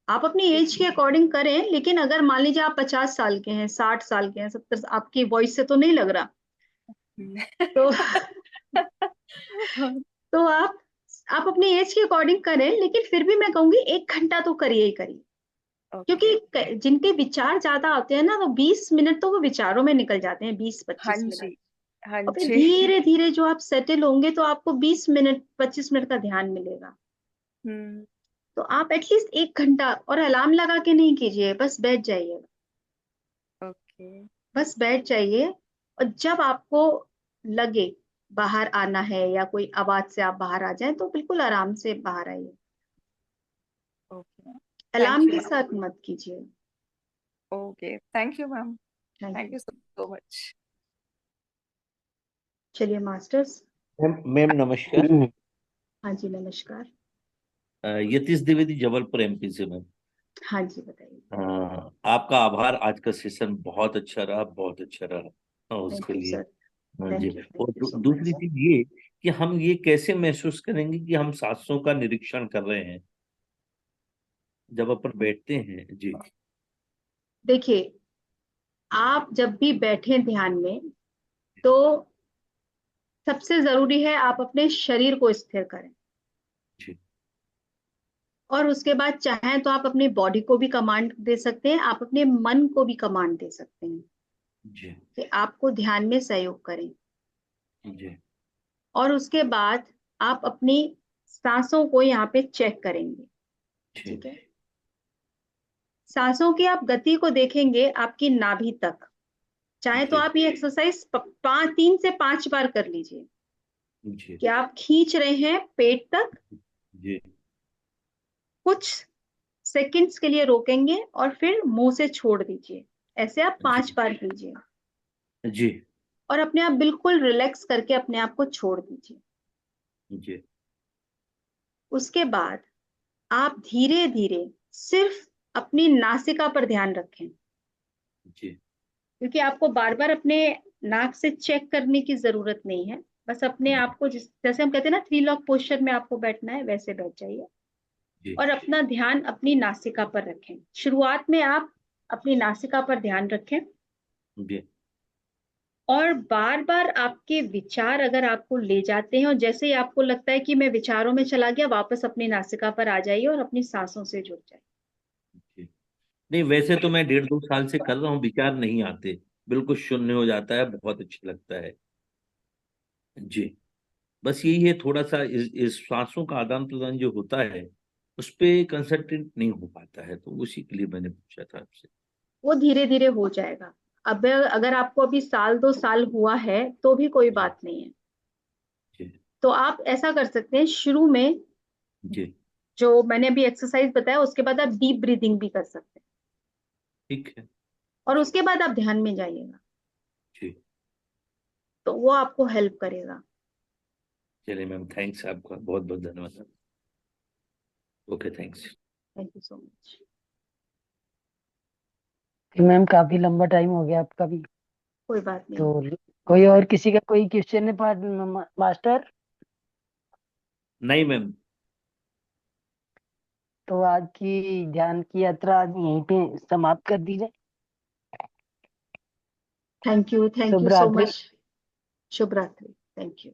आप अपनी
एक
एज के अकॉर्डिंग करें, लेकिन अगर मान लीजिए आप 50 साल के हैं, 60 साल के हैं, 70, आपकी वॉइस से तो नहीं लग रहा, तो तो आप अपनी एज के अकॉर्डिंग करें, लेकिन फिर भी मैं कहूंगी 1 घंटा तो करिए ही करिए।
ओके।
क्योंकि जिनके विचार ज्यादा आते हैं ना, वो 20 मिनट तो वो विचारों में निकल जाते हैं, बीस
हाँ
पच्चीस
जी,
मिनट
हाँ
और फिर
जी।
धीरे धीरे जो आप सेटल होंगे तो आपको 20 मिनट 25 मिनट का ध्यान मिलेगा।
हम्म
तो आप एटलीस्ट 1 घंटा, और अलार्म लगा के नहीं कीजिए, बस बैठ जाइए।
ओके।
बस बैठ जाइए, और जब आपको लगे बाहर आना है या कोई आवाज से आप बाहर आ जाएं, तो बिल्कुल आराम से बाहर आइए।
ओके।
अलार्म
थैंक यू
के
मैम।
साथ मत कीजिए।
Okay, thank you ma'am.
Thank
thank
you.
You so much.
चलिए मास्टर्स।
मैम मैम नमस्कार।
हाँ जी नमस्कार।
यतीश द्विवेदी, जबलपुर एमपी से मैम।
हाँ जी बताइए।
आपका आभार, आज का सेशन बहुत अच्छा रहा, बहुत अच्छा रहा।
थैंक
उसके
यू
लिए
सर।
हाँ जी।
थैंक
और
यू सो
दूसरी
मच।
चीज ये कि हम ये कैसे महसूस करेंगे कि हम सांसों का निरीक्षण कर रहे हैं जब अपन बैठते हैं जी।
देखिए, आप जब भी बैठे ध्यान में, तो सबसे जरूरी है आप अपने शरीर को स्थिर करें,
जी
और उसके बाद चाहें तो आप अपनी बॉडी को भी कमांड दे सकते हैं, आप अपने मन को भी कमांड दे सकते हैं
जी
कि आपको ध्यान में सहयोग करें।
जी
और उसके बाद आप अपनी सांसों को यहाँ पे चेक करेंगे।
जी
ठीक है, सांसों की आप गति को देखेंगे आपकी नाभि तक। चाहे तो
जी
आप ये एक्सरसाइज 3 से 5 बार कर लीजिए,
जी
कि आप खींच रहे हैं पेट तक,
जी
कुछ सेकंड्स के लिए रोकेंगे और फिर मुंह से छोड़ दीजिए। ऐसे आप 5 बार कीजिए
जी
और अपने आप बिल्कुल रिलैक्स करके अपने आप को छोड़ दीजिए।
जी
उसके बाद आप धीरे धीरे सिर्फ अपनी नासिका पर ध्यान रखें,
जी
क्योंकि आपको बार बार अपने नाक से चेक करने की जरूरत नहीं है। बस अपने आप को जैसे हम कहते हैं ना 3 लॉक पोस्चर में आपको बैठना है, वैसे बैठ जाइए
जी
और अपना ध्यान अपनी नासिका पर रखें। शुरुआत में आप अपनी नासिका पर ध्यान रखें
जी
और बार बार आपके विचार अगर आपको ले जाते हैं और जैसे ही आपको लगता है कि मैं विचारों में चला गया, वापस अपनी नासिका पर आ जाइए और अपनी सांसों से जुड़ जाइए।
जी। नहीं, वैसे तो मैं 1.5-2 साल से कर रहा हूँ, विचार नहीं आते, बिल्कुल शून्य हो जाता है, बहुत अच्छा लगता है। जी, बस यही है, थोड़ा सा इस सांसों का आदान प्रदान जो होता है उस पे कंसंट्रेट नहीं हो पाता है, तो उसी के लिए मैंने पूछा था आपसे।
वो धीरे धीरे हो जाएगा। अब अगर आपको अभी 1-2 साल हुआ है तो भी कोई
जी
बात नहीं है।
जी
तो आप ऐसा कर सकते हैं, शुरू में
जी
जो मैंने अभी एक्सरसाइज बताया उसके बाद आप डीप ब्रीदिंग भी कर सकते हैं
ठीक है।
और उसके बाद आप ध्यान में जाइएगा,
जी
तो वो आपको हेल्प करेगा।
चलिए मैम, थैंक्स, आपका बहुत बहुत धन्यवाद। Okay, thanks.
Thank you so much.
Ma'am काफी लंबा टाइम हो गया आपका भी,
कोई बात नहीं।
तो कोई और किसी का कोई क्वेश्चन है मास्टर?
नहीं मैम।
तो आज की ध्यान की यात्रा आज यहीं पे समाप्त कर दी जाए।
थैंक यू
शुभ
सो
रात्रि।
मच। शुभ रात्रि। Thank you.